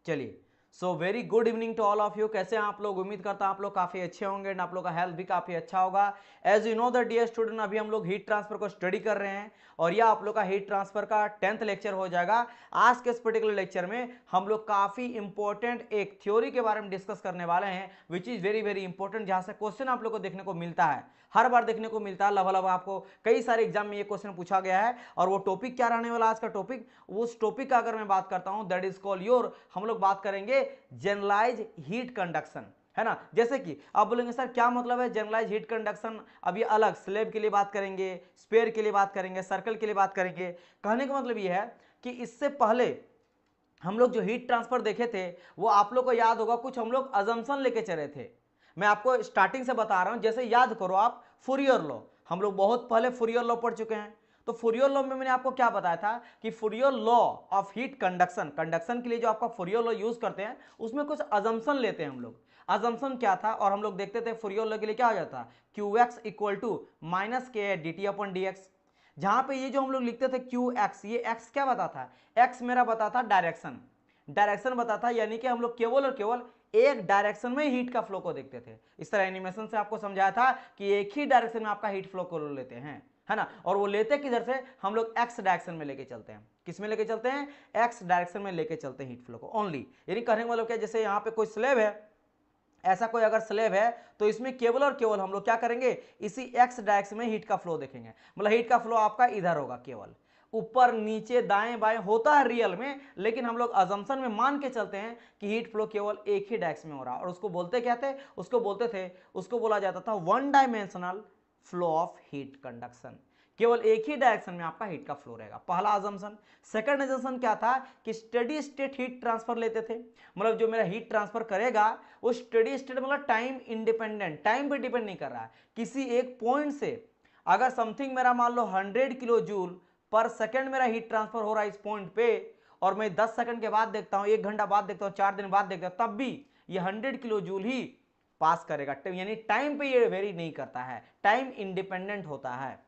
चलिए, so very good evening to all of you. कैसे हैं आप लोग? उम्मीद करता हूं आप लोग काफी अच्छे होंगे एंड आप लोग का हेल्थ भी काफी अच्छा होगा। As you know the dear student, अभी हम लोग हीट ट्रांसफर को स्टडी कर रहे हैं और यह आप लोग का हीट ट्रांसफर का 10th लेक्चर हो जाएगा। आज के इस पर्टिकुलर लेक्चर में हम लोग काफी इंपॉर्टेंट एक थ्योरी के बारे में डिस्कस करने वाले हैं, which is very very important, जहां से क्वेश्चन आप लोग को देखने को मिलता है, हर बार देखने को मिलता है। लगभग आपको कई सारे एग्जाम में ये क्वेश्चन पूछा गया है। और वो टॉपिक क्या रहने वाला आज का टॉपिक, उस टॉपिक का अगर मैं बात करता हूं, दैट इज कॉल्ड योर, हम लोग बात करेंगे जनरलाइज हीट कंडक्शन, है ना। जैसे कि आप बोलेंगे सर क्या मतलब है जनरलाइज हीट कंडक्शन, अब ये अलग स्लैब के लिए बात करेंगे, स्पेयर के लिए बात करेंगे, सर्कल के लिए बात करेंगे। कहने का मतलब ये है कि इससे पहले हम लोग जो हीट ट्रांसफर देखे थे वो आप लोग को याद होगा, कुछ हम लोग अजम्पशन लेके चले थे। मैं आपको स्टार्टिंग से बता रहा हूं, जैसे याद करो आप फूरियर लॉ, हम लोग बहुत पहले फूरियर लॉ पढ़ चुके हैं। तो फूरियर लॉ में मैंने आपको क्या बताया था कि Fourier law of heat conduction, conduction के लिए जो आपका फूरियर लॉ यूज करते हैं उसमें कुछ अजम्पशन लेते हैं हम लोग। अजम्पशन क्या था, और हम लोग देखते थे फूरियर लॉ के लिए क्या हो जाता, Q X equal to minus K D T upon D X. जहां पे ये जो हम लोग लिखते थे क्यू एक्स, ये एक्स क्या बताता है, एक्स मेरा बताता डायरेक्शन, डायरेक्शन बताता, यानी कि हम लोग केवल और केवल एक डायरेक्शन में हीट का फ्लो को देखते थे। इस तरह एनिमेशन से आपको समझाया था कि एक ही डायरेक्शन में आपका हीट फ्लो को लेते हैं, है ना। और वो लेते किधर से, हम लोग एक्स डायरेक्शन में लेके चलते हैं। किस में लेके चलते हैं, एक्स डायरेक्शन में लेके चलते हैं हीट फ्लो को ओनली। यानी कहने का मतलब क्या, जैसे यहाँ पे कोई स्लैब है, ऐसा कोई अगर स्लैब है तो इसमें केवल और केवल हम लोग क्या करेंगे, इसी एक्स डायरेक्शन में हीट का फ्लो देखेंगे। मतलब हीट का फ्लो आपका इधर होगा, केवल ऊपर नीचे दाएं बाएं होता है रियल में, लेकिन हम लोग अजम्पशन में मान के चलते हैं कि हीट फ्लो केवल एक ही डायरेक्शन में हो रहा है। और उसको बोलते क्या थे, उसको बोला जाता था one dimensional flow of heat conduction. केवल एक ही डायरेक्शन में आपका हीट का फ्लो रहेगा, पहला अजम्पशन। सेकंड अजम्पशन क्या था कि स्टेडी स्टेट हीट ट्रांसफर लेते थे। मतलब जो मेरा हीट ट्रांसफर करेगा वो स्टेडी स्टेट, मतलब टाइम इंडिपेंडेंट, टाइम पे डिपेंड नहीं कर रहा है, किसी एक पॉइंट से अगर समथिंग मेरा मान लो 100 किलो जूल पर सेकंड मेरा हीट ट्रांसफर हो रहा है इस पॉइंट पे, और मैं 10 सेकंड के बाद देखता हूं, 1 घंटा बाद देखता हूं, 4 दिन बाद देखता हूं, तब भी ये 100 किलो जूल ही पास करेगा। यानी टाइम पे ये वेरी नहीं करता है, टाइम इंडिपेंडेंट होता है।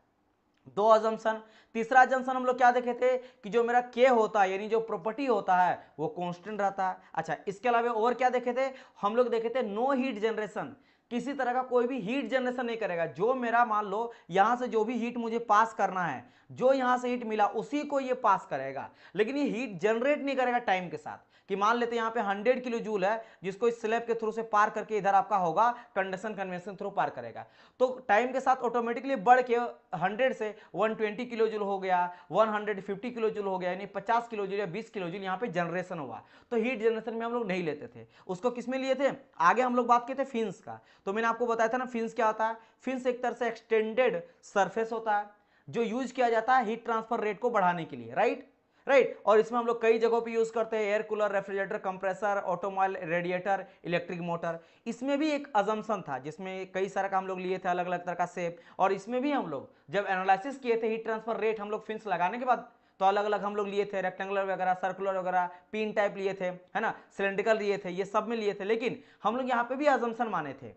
दो अजम्पशन। तीसरा अजम्पशन हम लोग क्या देखे थे कि जो मेरा के होता है, यानी जो प्रॉपर्टी होता है वो कांस्टेंट रहता है। अच्छा, इसके अलावा और क्या देखे थे, हम लोग देखे थे नो हीट जनरेशन, किसी तरह का कोई भी हीट जनरेशन नहीं करेगा। जो मेरा मान लो यहां से जो भी हीट मुझे पास करना है, जो यहां से हीट मिला उसी को ये पास करेगा, लेकिन ये हीट जनरेट नहीं करेगा टाइम के साथ। कि मान लेते हैं यहाँ पे 100 किलो जूल है जिसको इस स्लैब के थ्रू से पार करके इधर आपका होगा, कंडक्शन कन्वेंशन थ्रू पार करेगा, तो टाइम के साथ ऑटोमेटिकली बढ़ के 100 से 120 किलो जूल हो गया, 150 किलो जूल हो गया, यानी 50 किलो जूल या 20 किलो जूल यहाँ पे जनरेशन हुआ। तो हीट जनरेशन में हम लोग नहीं लेते थे उसको, किस में लिए थे, आगे हम लोग बात किए थे फिन्स का। तो मैंने आपको बताया था ना फिन्स क्या होता है। फिन्स एक तरह से एक्सटेंडेड सरफेस होता है जो यूज किया जाता है हीट ट्रांसफर रेट को बढ़ाने के लिए, राइट राइट। और इसमें हम लोग कई जगहों पे यूज करते हैं, air cooler, refrigerator, compressor, automobile, radiator, electric motor. इसमें भी एक अजम्पशन था जिसमें कई सारा का हम लोग लिए थे, अलग अलग तरह का शेप। और इसमें भी हम लोग जब एनालिसिस किए थे हीट ट्रांसफर रेट, हम लोग फिन्स लगाने के बाद तो अलग अलग हम लोग लिए थे, रेक्टेंगुलर वगैरह, सर्कुलर वगैरह, पिन टाइप लिए थे, है ना, सिलेंड्रिकल लिए थे, ये सब में लिए थे। लेकिन हम लोग यहाँ पे भी अजम्पशन माने थे,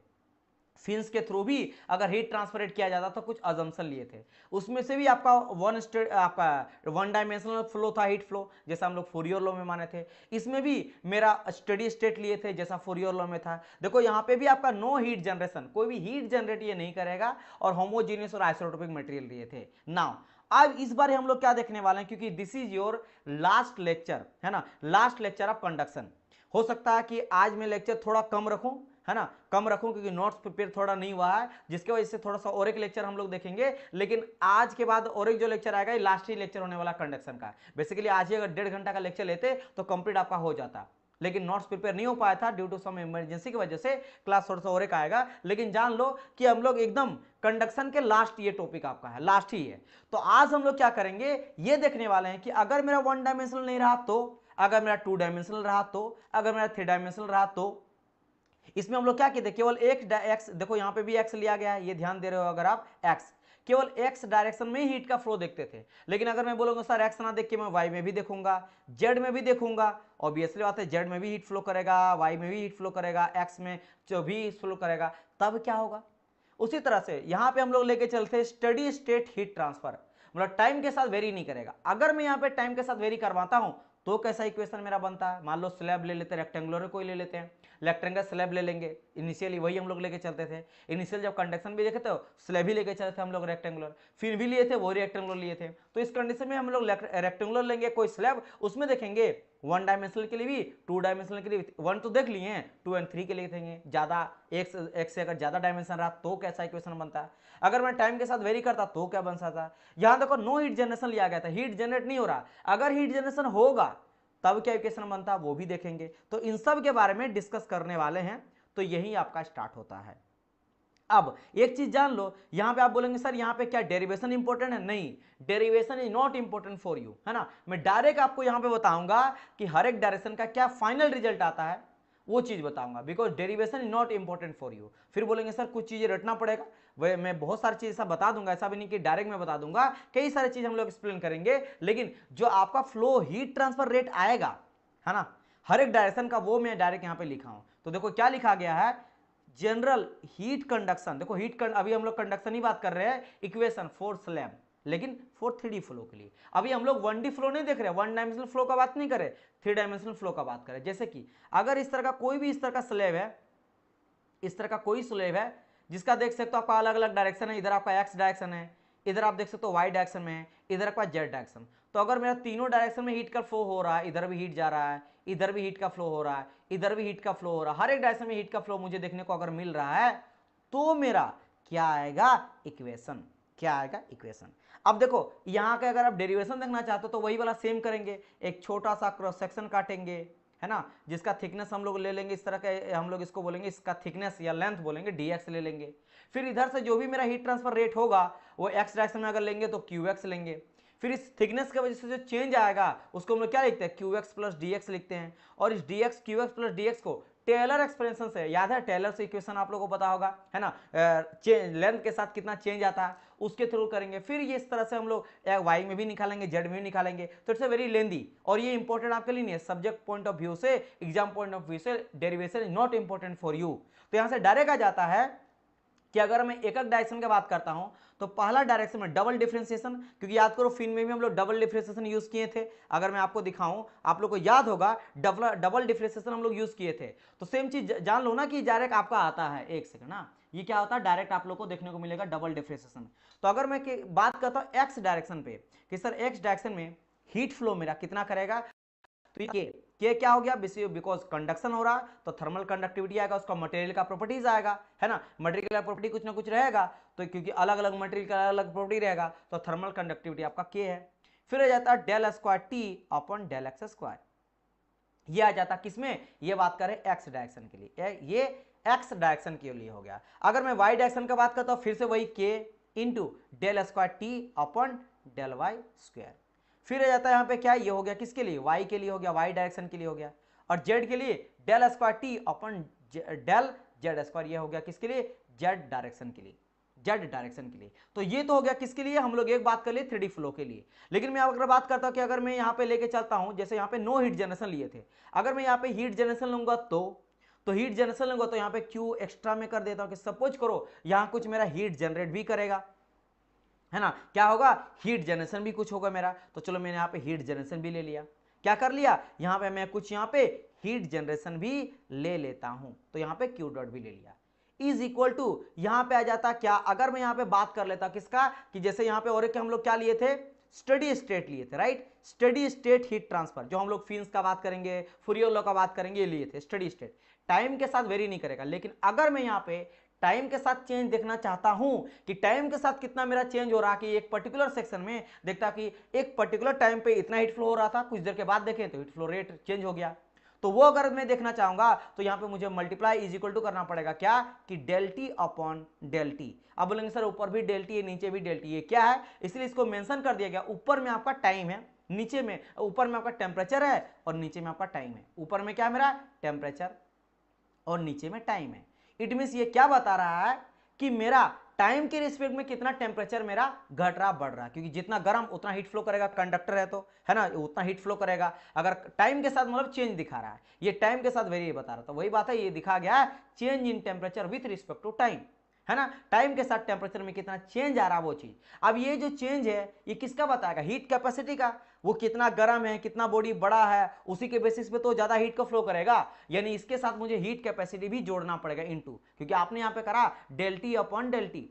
फिन्स के थ्रू भी अगर हीट ट्रांसफरेट किया जाता तो कुछ अजम्पशन लिए थे। उसमें से भी आपका आपका वन डायमेंशनल फ्लो था, हीट फ्लो, जैसा हम लोग फूरियर लॉ में माने थे। इसमें भी मेरा स्टेडी स्टेट लिए थे जैसा फूरियर लॉ में था। देखो यहाँ पे भी आपका नो हीट जनरेशन, कोई भी हीट जनरेट ये नहीं करेगा, और होमोजीनियस और आइसोटोपिक मटेरियल लिए थे। नाउ अब इस बार हम लोग क्या देखने वाले हैं, क्योंकि this is your last lecture, है ना, लास्ट लेक्चर ऑफ कंडक्शन। हो सकता है कि आज मैं लेक्चर थोड़ा कम रखूं, है ना, कम रखूं, क्योंकि नोट्स प्रिपेयर थोड़ा नहीं हुआ है, जिसकी वजह से थोड़ा सा और एक लेक्चर हम लोग देखेंगे। लेकिन आज के बाद और एक जो लेक्चर आएगा ये लास्ट ही लेक्चर होने वाला कंडक्शन का। बेसिकली आज ही अगर 1.5 घंटा का लेक्चर लेते तो कंप्लीट आपका हो जाता, लेकिन नोट्स प्रिपेयर नहीं हो पाया था ड्यू टू सम इमरजेंसी की वजह से। क्लास थोड़ा सा और एक आएगा, लेकिन जान लो कि हम लोग एकदम कंडक्शन के लास्ट ये टॉपिक आपका है, लास्ट ही है। तो आज हम लोग क्या करेंगे, ये देखने वाले हैं कि अगर मेरा 1 डायमेंशनल नहीं रहा तो, अगर मेरा 2 डायमेंशनल रहा तो, अगर मेरा 3 डायमेंशनल रहा तो। इसमें हम लोग क्या कहते हैं, केवल एक एक्स, देखो यहाँ पे भी एक्स लिया गया है, ये ध्यान दे रहे हो अगर आप, एक्स, केवल एक्स डायरेक्शन में ही हीट का फ्लो देखते थे। लेकिन अगर मैं बोलूंगा सर एक्स ना देख के मैं वाई में भी देखूंगा, जेड में भी देखूंगा, ऑब्वियसली बात है जेड में भी हीट फ्लो करेगा, वाई में भी हीट फ्लो करेगा, एक्स में जो भी फ्लो करेगा, तब क्या होगा। उसी तरह से यहां पे हम लोग लेके चलते स्टडी स्टेट हीट ट्रांसफर, मतलब टाइम के साथ वेरी नहीं करेगा। अगर मैं यहाँ पे टाइम के साथ वेरी करवाता हूं तो कैसा इक्वेशन मेरा बनता है। मान लो स्लैब ले लेते हैं, रेक्टेंगुलर कोई ले लेते हैं, रेक्टेंगल स्लैब ले लेंगे, इनिशियली वही हम लोग लेके चलते थे। इनिशियल जब कंडक्शन भी देखे तो स्लैब ही लेके चलते थे हम लोग रेक्टेंगुलर, फिर भी लिए थे वो रेक्टेंगुलर लिए थे। तो इस कंडीशन में हम लोग रेक्टेंगुलर लेंगे कोई स्लैब, उसमें देखेंगे 1 डायमेंशनल के लिए भी, 2 डायमेंशनल के लिए, 1 तो देख लिए हैं, 2 और 3 के लिए देखेंगे। ज्यादा एक से अगर ज्यादा डायमेंशन रहा तो कैसा इक्वेशन बनता है। अगर मैं टाइम के साथ वेरी करता तो क्या बन सकता। यहां देखो नो हीट जनरेशन लिया गया था, हीट जनरेट नहीं हो रहा, अगर हीट जनरेशन होगा तब क्या इक्वेशन बनता वो भी देखेंगे। तो इन सब के बारे में डिस्कस करने वाले हैं, तो यही आपका स्टार्ट होता है। अब एक चीज जान लो, यहां पे आप बोलेंगे सर यहां पे क्या डेरिवेशन इंपॉर्टेंट है, नहीं, derivation is not important for you, है ना। मैं डायरेक्ट आपको यहां पे बताऊंगा कि हर एक डायरेक्शन का क्या फाइनल रिजल्ट आता है, वो चीज बताऊंगा, because derivation is not important for you. फिर बोलेंगे सर कुछ चीजें रटना पड़ेगा, वह मैं बहुत सारी चीज ऐसा बता दूंगा, ऐसा भी नहीं कि डायरेक्ट मैं बता दूंगा, कई सारी चीज हम लोग एक्सप्लेन करेंगे, लेकिन जो आपका फ्लो हीट ट्रांसफर रेट आएगा, है ना, हर एक डायरेक्शन का, वो मैं डायरेक्ट यहां पे लिखा हूं। तो देखो क्या लिखा गया है, जनरल हीट कंडक्शन, देखो अभी हम लोग कंडक्शन ही बात कर रहे हैं, इक्वेशन फॉर स्लैब, लेकिन फॉर 3D फ्लो के लिए। अभी हम लोग 1D फ्लो नहीं देख रहे, 1 डायमेंशनल फ्लो का बात नहीं कर रहे, 3 डायमेंशनल फ्लो का बात करें। जैसे कि अगर इस तरह का कोई भी इस तरह का स्लैब है, इस तरह का कोई स्लैब है जिसका देख सकते हो आपका अलग अलग डायरेक्शन है, इधर आपका एक्स डायरेक्शन है, इधर आप देख सकते हो वाई डायरेक्शन में है, इधर आपका जेड डायरेक्शन। तो अगर मेरा तीनों डायरेक्शन में हीट का फ्लो हो रहा है, इधर भी हीट जा रहा है, इधर भी हीट का फ्लो हो रहा है, इधर भी हीट का फ्लो हो रहा है, हर एक डायरेक्शन में हीट का फ्लो मुझे देखने को अगर मिल रहा है, तो मेरा क्या आएगा इक्वेशन, क्या आएगा इक्वेशन। अब देखो यहाँ का अगर आप डेरिवेशन देखना चाहते हो तो वही वाला सेम करेंगे, एक छोटा सा क्रॉस सेक्शन काटेंगे, है ना, जिसका थिकनेस हम लोग ले लेंगे इस तरह का, हम लोग इसको बोलेंगे, इसका थिकनेस या लेंथ बोलेंगे dx ले लेंगे। फिर इधर से जो भी मेरा हीट ट्रांसफर रेट होगा वो x डायरेक्शन में अगर लेंगे तो qx लेंगे। फिर इस थिकनेस की वजह से जो चेंज आएगा उसको हम लोग क्या लिखते हैं, qx प्लस dx लिखते हैं। और इस dx qx प्लस dx को टेलर एक्सपेंशन से, याद है टेलर से इक्वेशन आप लोगों को पता होगा, है ना, लेंथ के साथ कितना चेंज आता है उसके थ्रू करेंगे। फिर ये इस तरह से हम लोग वाई में भी निकालेंगे, जेड में भी निकालेंगे। तो इट्स वेरी लेंदी, और ये इंपॉर्टेंट आपके लिए नहीं है, सब्जेक्ट पॉइंट ऑफ व्यू से, एग्जाम पॉइंट ऑफ व्यू से derivation is not important for you. तो यहां से डायरेक्ट आ जाता है कि अगर मैं एकक डायरेक्शन की बात करता हूं तो पहला डायरेक्शन में डबल डिफरेंशिएशन, क्योंकि याद करो फिन में भी हम लोग डबल डिफरेंशिएशन यूज किए थे। अगर मैं आपको दिखाऊं, आप लोग को याद होगा डबल डिफरेंशिएशन हम लोग यूज किए थे। तो सेम चीज जान लो ना कि डायरेक्ट आपका आता है, एक सेकंड ना, ये क्या होता है, डायरेक्ट आप लोग को देखने को मिलेगा डबल डिफरेंशिएशन। तो अगर मैं बात करता हूं एक्स डायरेक्शन पे कि सर एक्स डायरेक्शन में हीट फ्लो मेरा कितना करेगा, तो ये क्या हो गया, बिकॉज कंडक्शन हो रहा तो थर्मल कंडक्टिविटी आएगा, उसका मटेरियल का प्रॉपर्टीज आएगा, है ना, मटेरियल का प्रॉपर्टी कुछ ना कुछ रहेगा, तो क्योंकि अलग अलग मटेरियल का अलग अलग प्रॉपर्टी रहेगा तो थर्मल कंडक्टिविटी आपका के है। फिर आ जाता है del square T upon del X square, ये आ जाता किसमें, ये बात करें एक्स डायरेक्शन के लिए, ये एक्स डायरेक्शन के लिए हो गया। अगर मैं वाई डायरेक्शन की बात करता हूं फिर से वही K into del square T upon del Y square. फिर आ जाता है यहाँ पे क्या, ये हो गया किसके लिए, y के लिए हो गया, y डायरेक्शन के लिए हो गया। और z के लिए del square T upon del Z square, ये हो गया किसके लिए, z डायरेक्शन के लिए, z डायरेक्शन के लिए। तो ये तो हो गया किसके लिए, हम लोग एक बात कर लिए 3D फ्लो के लिए। लेकिन मैं अगर बात करता हूँ कि अगर मैं यहाँ पे लेके चलता हूँ, जैसे यहाँ पे नो हीट जनरेशन लिए थे, अगर मैं यहाँ पे हीट जनरेशन लूंगा तो हीट जनरेशन लूंगा तो यहाँ पे q एक्स्ट्रा में कर देता हूँ कि सपोज करो यहाँ कुछ मेरा हीट जनरेट भी करेगा, है ना, क्या होगा, हीट जनरेशन भी कुछ होगा मेरा। तो चलो मैंने यहाँ पे हीट जनरेशन भी ले लिया, क्या कर लिया, यहाँ पे मैं कुछ यहाँ पे हीट जनरेशन भी ले लेता हूं, तो यहाँ पे क्यू डॉट भी ले लिया, इज इक्वल टू यहाँ पे आ जाता क्या, अगर मैं यहाँ पे बात कर लेता किसका, कि जैसे यहाँ पे और एक हम लोग क्या लिए थे, स्टडी स्टेट लिए थे, right, steady state heat transfer, जो हम लोग फिन्स का बात करेंगे, फूरियर लॉ का बात करेंगे, ये लिए थे स्टडी स्टेट। टाइम के साथ वेरी नहीं करेगा, लेकिन अगर मैं यहाँ पे टाइम के साथ चेंज देखना चाहता हूं कि टाइम के साथ कितना मेरा चेंज हो रहा है, कि एक पर्टिकुलर सेक्शन में देखता कि एक पर्टिकुलर टाइम पे इतना हीट फ्लो हो रहा था, कुछ देर के बाद देखें तो हीट फ्लो रेट चेंज हो गया, तो वो अगर मैं देखना चाहूंगा तो यहां पे मुझे मल्टीप्लाई इज इक्वल टू करना पड़ेगा क्या, कि del T upon del T. अब बोलेंगे सर ऊपर भी डेल टी है नीचे भी डेल टी, ये क्या है, इसलिए इसको मेंशन कर दिया गया, ऊपर में आपका टाइम है, नीचे में, ऊपर में आपका टेम्परेचर है और नीचे में आपका टाइम है, ऊपर में क्या मेरा टेम्परेचर और नीचे में टाइम है। इट मींस ये क्या बता रहा है कि मेरा टाइम के रिस्पेक्ट में कितना टेम्परेचर मेरा घट रहा बढ़ रहा, क्योंकि जितना गर्म उतना हीट फ्लो करेगा, कंडक्टर है तो, है ना, उतना हीट फ्लो करेगा। अगर टाइम के साथ मतलब चेंज दिखा रहा है, ये टाइम के साथ वेरी बता रहा था, वही बात है, ये दिखा गया है change in temperature with respect to time, है ना, टाइम के साथ टेम्परेचर में कितना चेंज आ रहा वो चीज। अब ये जो चेंज है ये किसका बताएगा, हीट कैपेसिटी का, वो कितना गर्म है, कितना बॉडी बड़ा है, उसी के बेसिस पे तो ज्यादा हीट को फ्लो करेगा। यानी इसके साथ मुझे हीट कैपेसिटी भी जोड़ना पड़ेगा इनटू, क्योंकि आपने यहां पे करा del T upon del T,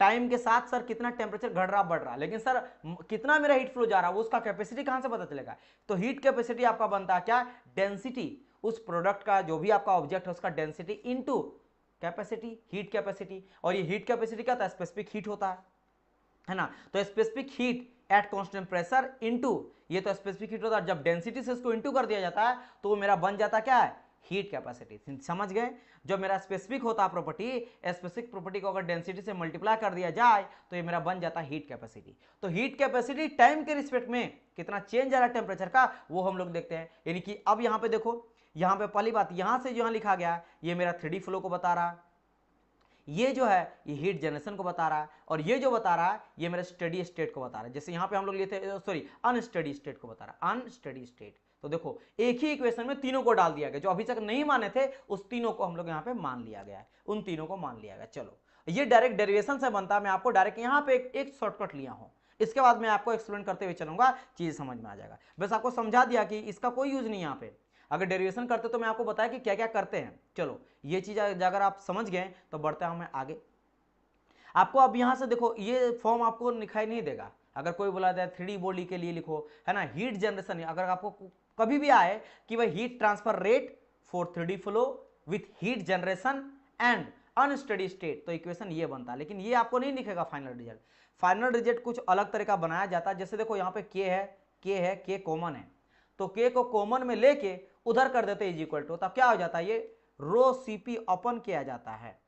time के साथ सर कितना टेम्परेचर घट रहा बढ़ रहा, लेकिन सर कितना मेरा हीट फ्लो जा रहा है, उसका कैपेसिटी कहां से पता चलेगा। तो हीट कैपेसिटी आपका बनता है क्या, डेंसिटी, उस प्रोडक्ट का जो भी आपका ऑब्जेक्ट है उसका density into capacity, heat capacity. और ये हीट कैपेसिटी क्या होता है, स्पेसिफिक हीट होता है ना। तो specific heat at constant pressure into, ये तो स्पेसिफिक हीट होता है, जब डेंसिटी से इसको इनटू कर दिया जाता है तो वो मेरा बन जाता क्या है, हीट कैपेसिटी। समझ गए, जो मेरा स्पेसिफिक होता है प्रॉपर्टी, स्पेसिफिक प्रॉपर्टी को अगर डेंसिटी से मल्टीप्लाई कर दिया जाए तो ये मेरा बन जाता है हीट कैपेसिटी। तो हीट कैपेसिटी टाइम के रिस्पेक्ट में कितना चेंज आ रहा है टेम्परेचर का, वो हम लोग देखते हैं। यानी कि अब यहां पे देखो, यहां पे पहली बात, यहां से जो यहां लिखा गया ये मेरा 3D फ्लो को बता रहा है, ये जो है ये हीट जनरेशन को बता रहा है, और ये जो बता रहा है ये मेरे स्टेडी स्टेट को बता रहा है। जैसे यहां पे हम लोग लिए थे, सॉरी अनस्टेडी स्टेट को बता रहा है, अनस्टेडी स्टेट। तो देखो एक ही इक्वेशन में तीनों को डाल दिया गया, जो अभी तक नहीं माने थे उस तीनों को हम लोग यहाँ पे मान लिया गया है, उन तीनों को मान लिया गया। चलो ये डायरेक्ट डेरिवेशन से बनता है, मैं आपको डायरेक्ट यहाँ पे एक शॉर्टकट लिया हूँ, इसके बाद मैं आपको एक्सप्लेन करते हुए चलूंगा, चीज समझ में आ जाएगा। बस आपको समझा दिया कि इसका कोई यूज नहीं यहाँ पे, अगर डेरिवेशन करते तो मैं आपको बताया कि क्या क्या करते हैं। चलो ये चीज अगर आप समझ गए तो बढ़ते हैं हमें आगे। आपको अब यहां से देखो ये फॉर्म आपको दिखाई नहीं देगा, अगर कोई बोला जाए 3D बॉडी के लिए लिखो, है ना, हीट जनरेशन, अगर आपको कभी भी आए कि वह heat transfer rate for 3D flow with heat generation and unsteady state, तो इक्वेशन ये बनता है। लेकिन ये आपको नहीं दिखेगा फाइनल रिजल्ट, फाइनल रिजल्ट कुछ अलग तरीका बनाया जाता है। जैसे देखो यहाँ पे के कॉमन है, तो के को कॉमन में लेके उधर कर देते इज इक्वल टू, तब क्या हो जाता है, ये रो सीपी अपन किया जाता है,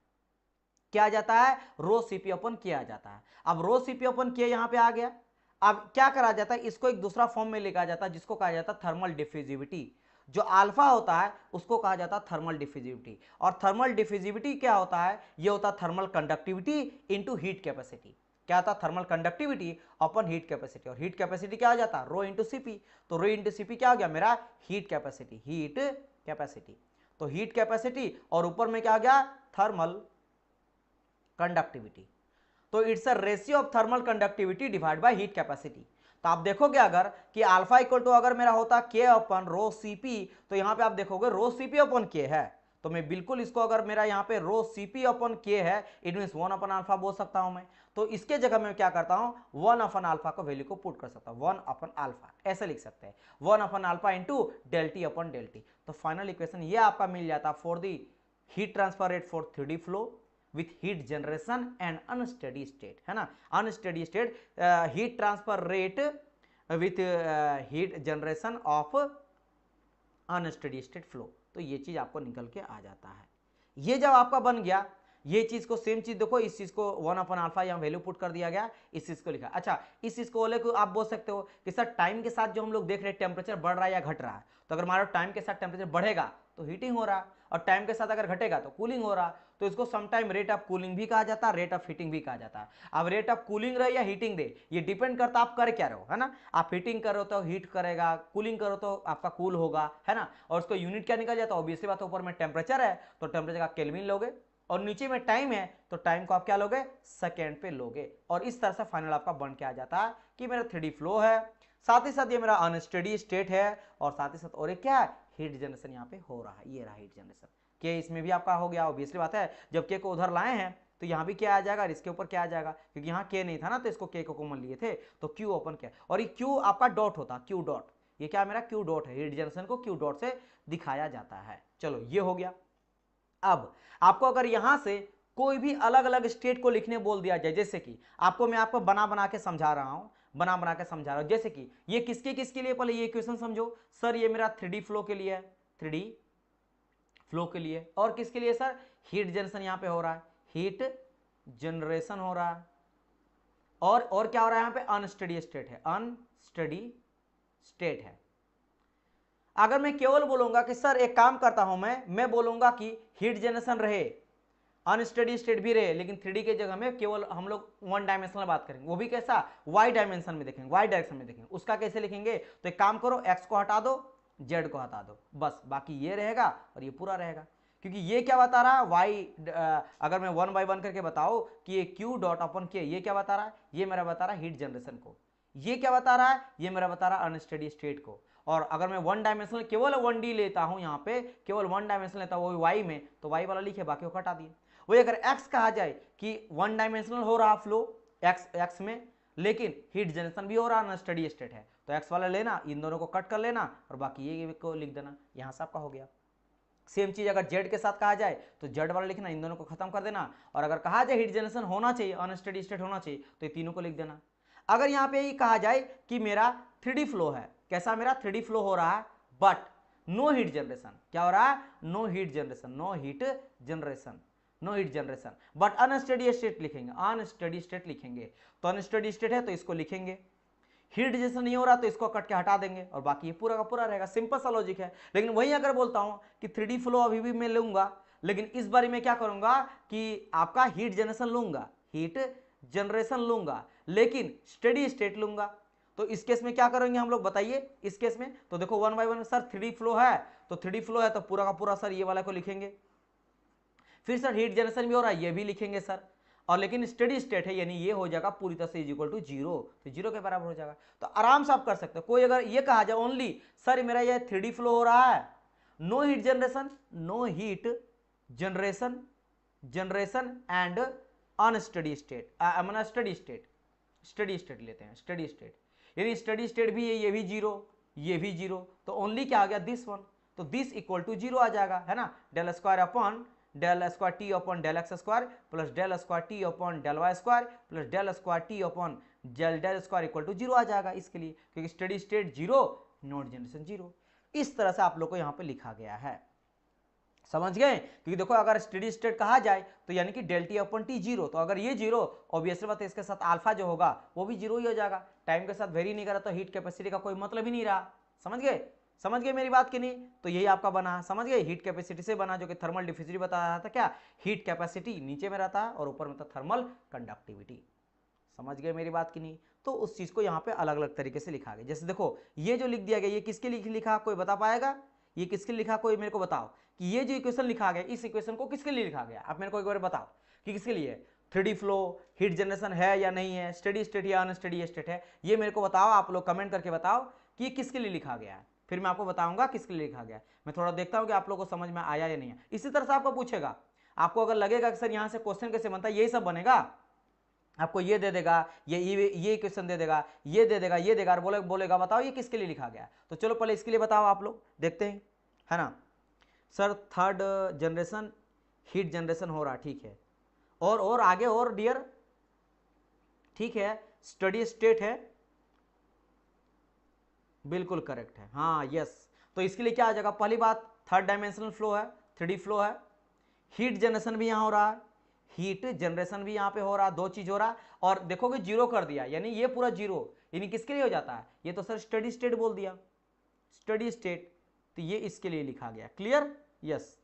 क्या आ जाता है, रो सीपी अपन किया जाता है। अब रो सीपी अपन किया यहां पे आ गया, अब क्या करा जाता है, इसको एक दूसरा फॉर्म में लेकर जाता है जिसको कहा जाता है थर्मल डिफ्यूजिविटी। जो अल्फा होता है उसको कहा जाता है थर्मल डिफ्यूजिविटी, और थर्मल डिफ्यूजिविटी क्या होता है, ये होता है thermal conductivity into heat capacity. क्या था, थर्मल कंडक्टिविटी अपन हीट कैपेसिटी, और हीट कैपेसिटी क्या आ जाता है, रो इंटू सीपी। तो रो इंटू सीपी क्या हो गया मेरा, हीट कैपेसिटी, हीट कैपेसिटी। तो हीट कैपेसिटी और ऊपर में क्या आ गया, थर्मल कंडक्टिविटी। तो it's a ratio of thermal conductivity divide by heat capacity. तो आप देखोगे अगर कि अल्फा इक्वल टू अगर मेरा होता के अपन रो सीपी, तो यहां पे आप देखोगे रो सीपी अपन के है, तो मैं बिल्कुल इसको अगर मेरा यहाँ पे रो सीपी अपन के है, इट मीन 1 अपन अल्फा बोल सकता हूं मैं। तो इसके जगह मैं क्या करता हूं, 1 अपन अल्फा को वैल्यू को पुट कर सकता हूं, 1 अपन अल्फा ऐसे लिख सकते हैं, 1 अपन alpha into del T upon del T. तो फाइनल इक्वेशन ये आपका मिल जाता for the heat transfer rate for 3D flow with heat generation and unsteady state, है ना, unsteady state heat transfer rate with heat generation of unsteady state flow। तो ये चीज आपको निकल के आ जाता है। ये जब आपका बन गया, ये चीज को सेम चीज देखो, इस चीज को 1 अपन अल्फा यहाँ वैल्यू पुट कर दिया गया, इस चीज को लिखा। अच्छा इस चीज को बोले को आप बोल सकते हो कि सर टाइम के साथ जो हम लोग देख रहे हैं टेम्परेचर बढ़ रहा है या घट रहा है, तो अगर हमारा टाइम के साथ टेम्परेचर बढ़ेगा तो हीटिंग हो रहा है, और टाइम के साथ अगर घटेगा तो कूलिंग हो रहा, तो इसको समटाइम रेट ऑफ कूलिंग भी कहा जाता है, रेट ऑफ हीटिंग भी कहा जाता है। अब रेट ऑफ कूलिंग रहे या हीटिंग दे, ये डिपेंड करता है आप कर क्या रहे हो, है ना। आप हीटिंग करो तो हीट करेगा, कूलिंग करो तो आपका कूल होगा, है ना। और उसको यूनिट क्या निकल जाता है, ऑब्वियसली बात है, ऊपर में टेम्परेचर है तो टेम्परेचर का केल्विन लोगे, और नीचे में टाइम है तो टाइम को आप क्या लोगे, सेकेंड पे लोगे। और इस तरह से फाइनल आपका बन के आ जाता है कि मेरा 3D फ्लो है, साथ ही साथ ये मेरा अनस्टेडी स्टेट है, और साथ ही साथ और एक क्या है, हीट जनरेशन यहाँ पे हो रहा है, ये रहा हीट जनरेशन। के इसमें भी आपका हो गया, ऑब्वियसली बात है, जब के को उधर लाए हैं तो यहाँ भी क्या आ जाएगा, इसके ऊपर क्या आ जाएगा, क्योंकि यहाँ के नहीं था ना, तो इसको के को कॉमन लिए थे, तो क्यू ओपन क्या, और ये क्यू आपका डॉट होता, क्यू डॉट, ये क्या मेरा क्यू डॉट है, हीट जनरेशन को क्यू डॉट से दिखाया जाता है। चलो ये हो गया। अब आपको अगर यहां से कोई भी अलग अलग स्टेट को लिखने बोल दिया जाए, जैसे कि मैं आपको बना बना के समझा रहा हूं, जैसे कि ये किसके लिए, पहले ये इक्वेशन समझो सर, ये मेरा 3D फ्लो के लिए है, 3D फ्लो के लिए, और किसके लिए सर, हीट जनरेशन यहां पे हो रहा है, हीट जनरेशन हो रहा है, और क्या हो रहा है यहां पे, अनस्टेडी स्टेट है, अनस्टेडी स्टेट है। अगर मैं केवल बोलूंगा कि सर एक काम करता हूं मैं बोलूंगा कि हीट जनरेशन रहे, अनस्टेडी स्टेट भी रहे, लेकिन 3D के जगह में केवल हम लोग 1 डायमेंशनल बात करेंगे, वो भी कैसा, y डायमेंशन में देखेंगे, y डायरेक्शन में देखेंगे। उसका कैसे लिखेंगे, तो एक काम करो, x को हटा दो, z को हटा दो, बस बाकी ये रहेगा और ये पूरा रहेगा। क्योंकि ये क्या बता रहा है, y अगर मैं 1 by 1 करके बताओ कि ये q डॉट अपन के, ये क्या बता रहा है, ये मेरा बता रहा है हीट जनरेशन को, ये क्या बता रहा है, ये मेरा बता रहा है अनस्टेडी स्टेट को। और अगर मैं वन डायमेंशनल केवल 1D लेता हूं, यहाँ पे केवल वन डायमेंशनल लेता हूं वो वाई में, तो वाई वाला लिखे, बाकी को हटा दिए। वही अगर एक्स कहा जाए कि वन डायमेंशनल हो रहा फ्लो एक्स में, लेकिन हीट जनरेशन भी हो रहा अनस्टेडी स्टेट है, तो एक्स वाला लेना, इन दोनों को कट कर लेना और बाकी ये को लिख देना, यहां से आपका हो गया। सेम चीज अगर जेड के साथ कहा जाए तो जेड वाला लिखना, इन दोनों को खत्म कर देना, और अगर कहा जाए हीट जनरेशन होना चाहिए, अनस्टेडी स्टेट होना चाहिए, तो ये तीनों को लिख देना। अगर यहाँ पे ये कहा जाए कि मेरा 3D फ्लो है, कैसा मेरा 3D फ्लो हो रहा है, बट नो हीट जनरेशन, क्या हो रहा है, no heat generation, no heat generation, no heat generation, but unsteady state लिखेंगे, अनस्टेडी स्टेट लिखेंगे, तो अनस्टेडी स्टेट है तो इसको लिखेंगे, हीट जनरेशन नहीं हो रहा तो इसको कट के हटा देंगे और बाकी ये पूरा का पूरा रहेगा। सिंपल सा लॉजिक है। लेकिन वही अगर बोलता हूं कि 3D फ्लो अभी भी मैं लूंगा, लेकिन इस बार मैं क्या करूंगा कि आपका हीट जनरेशन लूंगा, हीट जनरेशन लूंगा, लेकिन स्टेडी स्टेट लूंगा, तो इस केस में क्या करेंगे हम लोग बताइए। इस केस में तो देखो 1 बाय 1 सर 3D फ्लो है, तो 3D फ्लो है तो पूरा का पूरा सर ये वाला को लिखेंगे, फिर सर हीट जनरेशन भी हो रहा है ये भी लिखेंगे सर, और लेकिन स्टेडी स्टेट है यानी ये हो जाएगा पूरी तरह से इक्वल टू जीरो, तो जीरो के बराबर हो जाएगा। तो आराम से आप कर सकते हो। कोई अगर ये कहा जाए ओनली सर मेरा ये 3D फ्लो हो रहा है, no heat generation, no heat generation, generation and unsteady state, steady state, steady state लेते हैं, स्टडी स्टेट यानी स्टडी स्टेट भी है, ये भी जीरो, ये भी जीरो, तो ओनली क्या आ गया दिस वन, तो दिस इक्वल टू जीरो आ जाएगा, है ना। Del square upon del square T upon del X square plus del square T upon del Y square plus del square T upon del square equal to zero आ जाएगा इसके लिए, क्योंकि steady state zero, not generation zero. इस तरह से आप लोग को यहाँ पे लिखा गया है, समझ गए। क्योंकि देखो अगर स्टेडी स्टेट कहा जाए तो यानी कि del T upon T zero, तो अगर ये जीरो ऑब्वियसली बात है इसके साथ अल्फा जो होगा वो भी जीरो ही हो जाएगा, टाइम के साथ वेरी नहीं करा तो हीट कैपेसिटी का कोई मतलब ही नहीं रहा। समझ गए, समझ गए मेरी बात की नहीं, तो यही आपका बना, समझ गए, हीट कैपेसिटी से बना, जो कि थर्मल डिफ्यूजिविटी बता रहा था, क्या हीट कैपेसिटी नीचे में रहता है और ऊपर में था थर्मल कंडक्टिविटी। समझ गए मेरी बात की नहीं, तो उस चीज को यहाँ पे अलग अलग तरीके से लिखा गया। जैसे देखो ये जो लिख दिया गया ये किसके लिए लिखा, कोई बता पाएगा ये किसके लिए लिखा, कोई मेरे को बताओ कि ये जो इक्वेशन लिखा गया इस इक्वेशन को किसके लिए लिखा गया, आप मेरे को एक बार बताओ कि किसके लिए। 3D फ्लो हीट जनरेशन है या नहीं है, स्टेडी स्टेट या अनस्टेडी स्टेट है, ये मेरे को बताओ, आप लोग कमेंट करके बताओ कि ये किसके लिए लिखा गया है, फिर मैं आपको बताऊंगा किसके लिए लिखा गया। मैं थोड़ा देखता हूं कि आप लोगों को समझ में आया या नहीं है। इसी तरह से आपको पूछेगा, आपको अगर लगेगा कि सर यहाँ से क्वेश्चन कैसे बनता है, यही सब बनेगा, आपको ये दे देगा, ये क्वेश्चन दे देगा, ये दे देगा, ये देगा, और बोलेगा बताओ ये किसके लिए लिखा गया। तो चलो पहले इसके लिए बताओ, आप लोग देखते हैं, है ना। Sir 3rd generation heat generation हो रहा, ठीक है, और आगे और डियर, ठीक है, स्टडी स्टेट है, बिल्कुल करेक्ट है, हाँ यस। तो इसके लिए क्या आ जाएगा, पहली बात 3rd डायमेंशनल फ्लो है, 3D फ्लो है, हीट जनरेशन भी यहां हो रहा है, हीट जनरेशन भी यहां पे हो रहा है, दो चीज हो रहा है, और देखोगे जीरो कर दिया यानी ये पूरा जीरो, यानी किसके लिए हो जाता है, ये तो सर स्टडी स्टेट बोल दिया, स्टडी स्टेट, तो ये इसके लिए लिखा गया, clear, yes,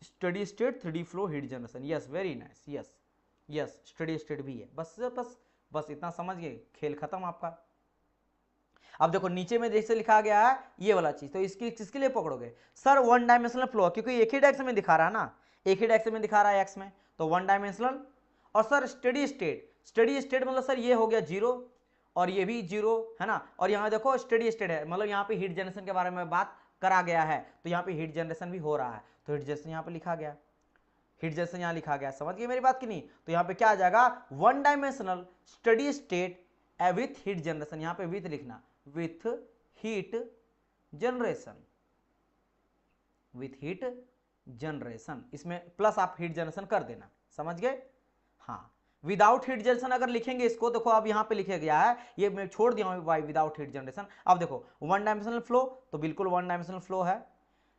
steady state 3D flow heat generation, yes very nice, yes yes, study state भी है, बस बस बस इतना समझ गए, खेल खत्म आपका। अब देखो नीचे में जैसे लिखा गया है ये वाला चीज, तो इसकी किसके लिए पकड़ोगे सर, वन डायमेंशनल फ्लो, क्योंकि एक ही डायरेक्शन में दिखा रहा है ना, एक ही डायरेक्शन में दिखा रहा है एक्स में, तो वन डायमेंशनल। और sir steady state, steady state मतलब सर ये हो गया जीरो और ये भी जीरो, है ना। और यहाँ देखो स्टेडी स्टेट है, मतलब यहाँ पे हीट जनरेशन के बारे में बात करा गया है, तो यहाँ पे हीट जनरेशन भी हो रहा है, तो हीट जनरेशन यहाँ पे लिखा गया, हीट जनरेशन यहाँ लिखा गया, समझ गए मेरी बात की नहीं। तो यहाँ पे क्या आ जाएगा, one dimensional steady state with heat generation, यहाँ पे विथ लिखना, with heat generation, with heat generation, इसमें प्लस आप हीट जनरेशन कर देना, समझ गए। हाँ विदाउट हीट जनरेशन अगर लिखेंगे इसको, देखो अब यहाँ पे लिखा गया है, ये मैं छोड़ दिया हूँ वाई विदाउट हीट जनरेशन। अब देखो वन डायमेंशनल फ्लो, तो बिल्कुल वन डायमेंशनल फ्लो है,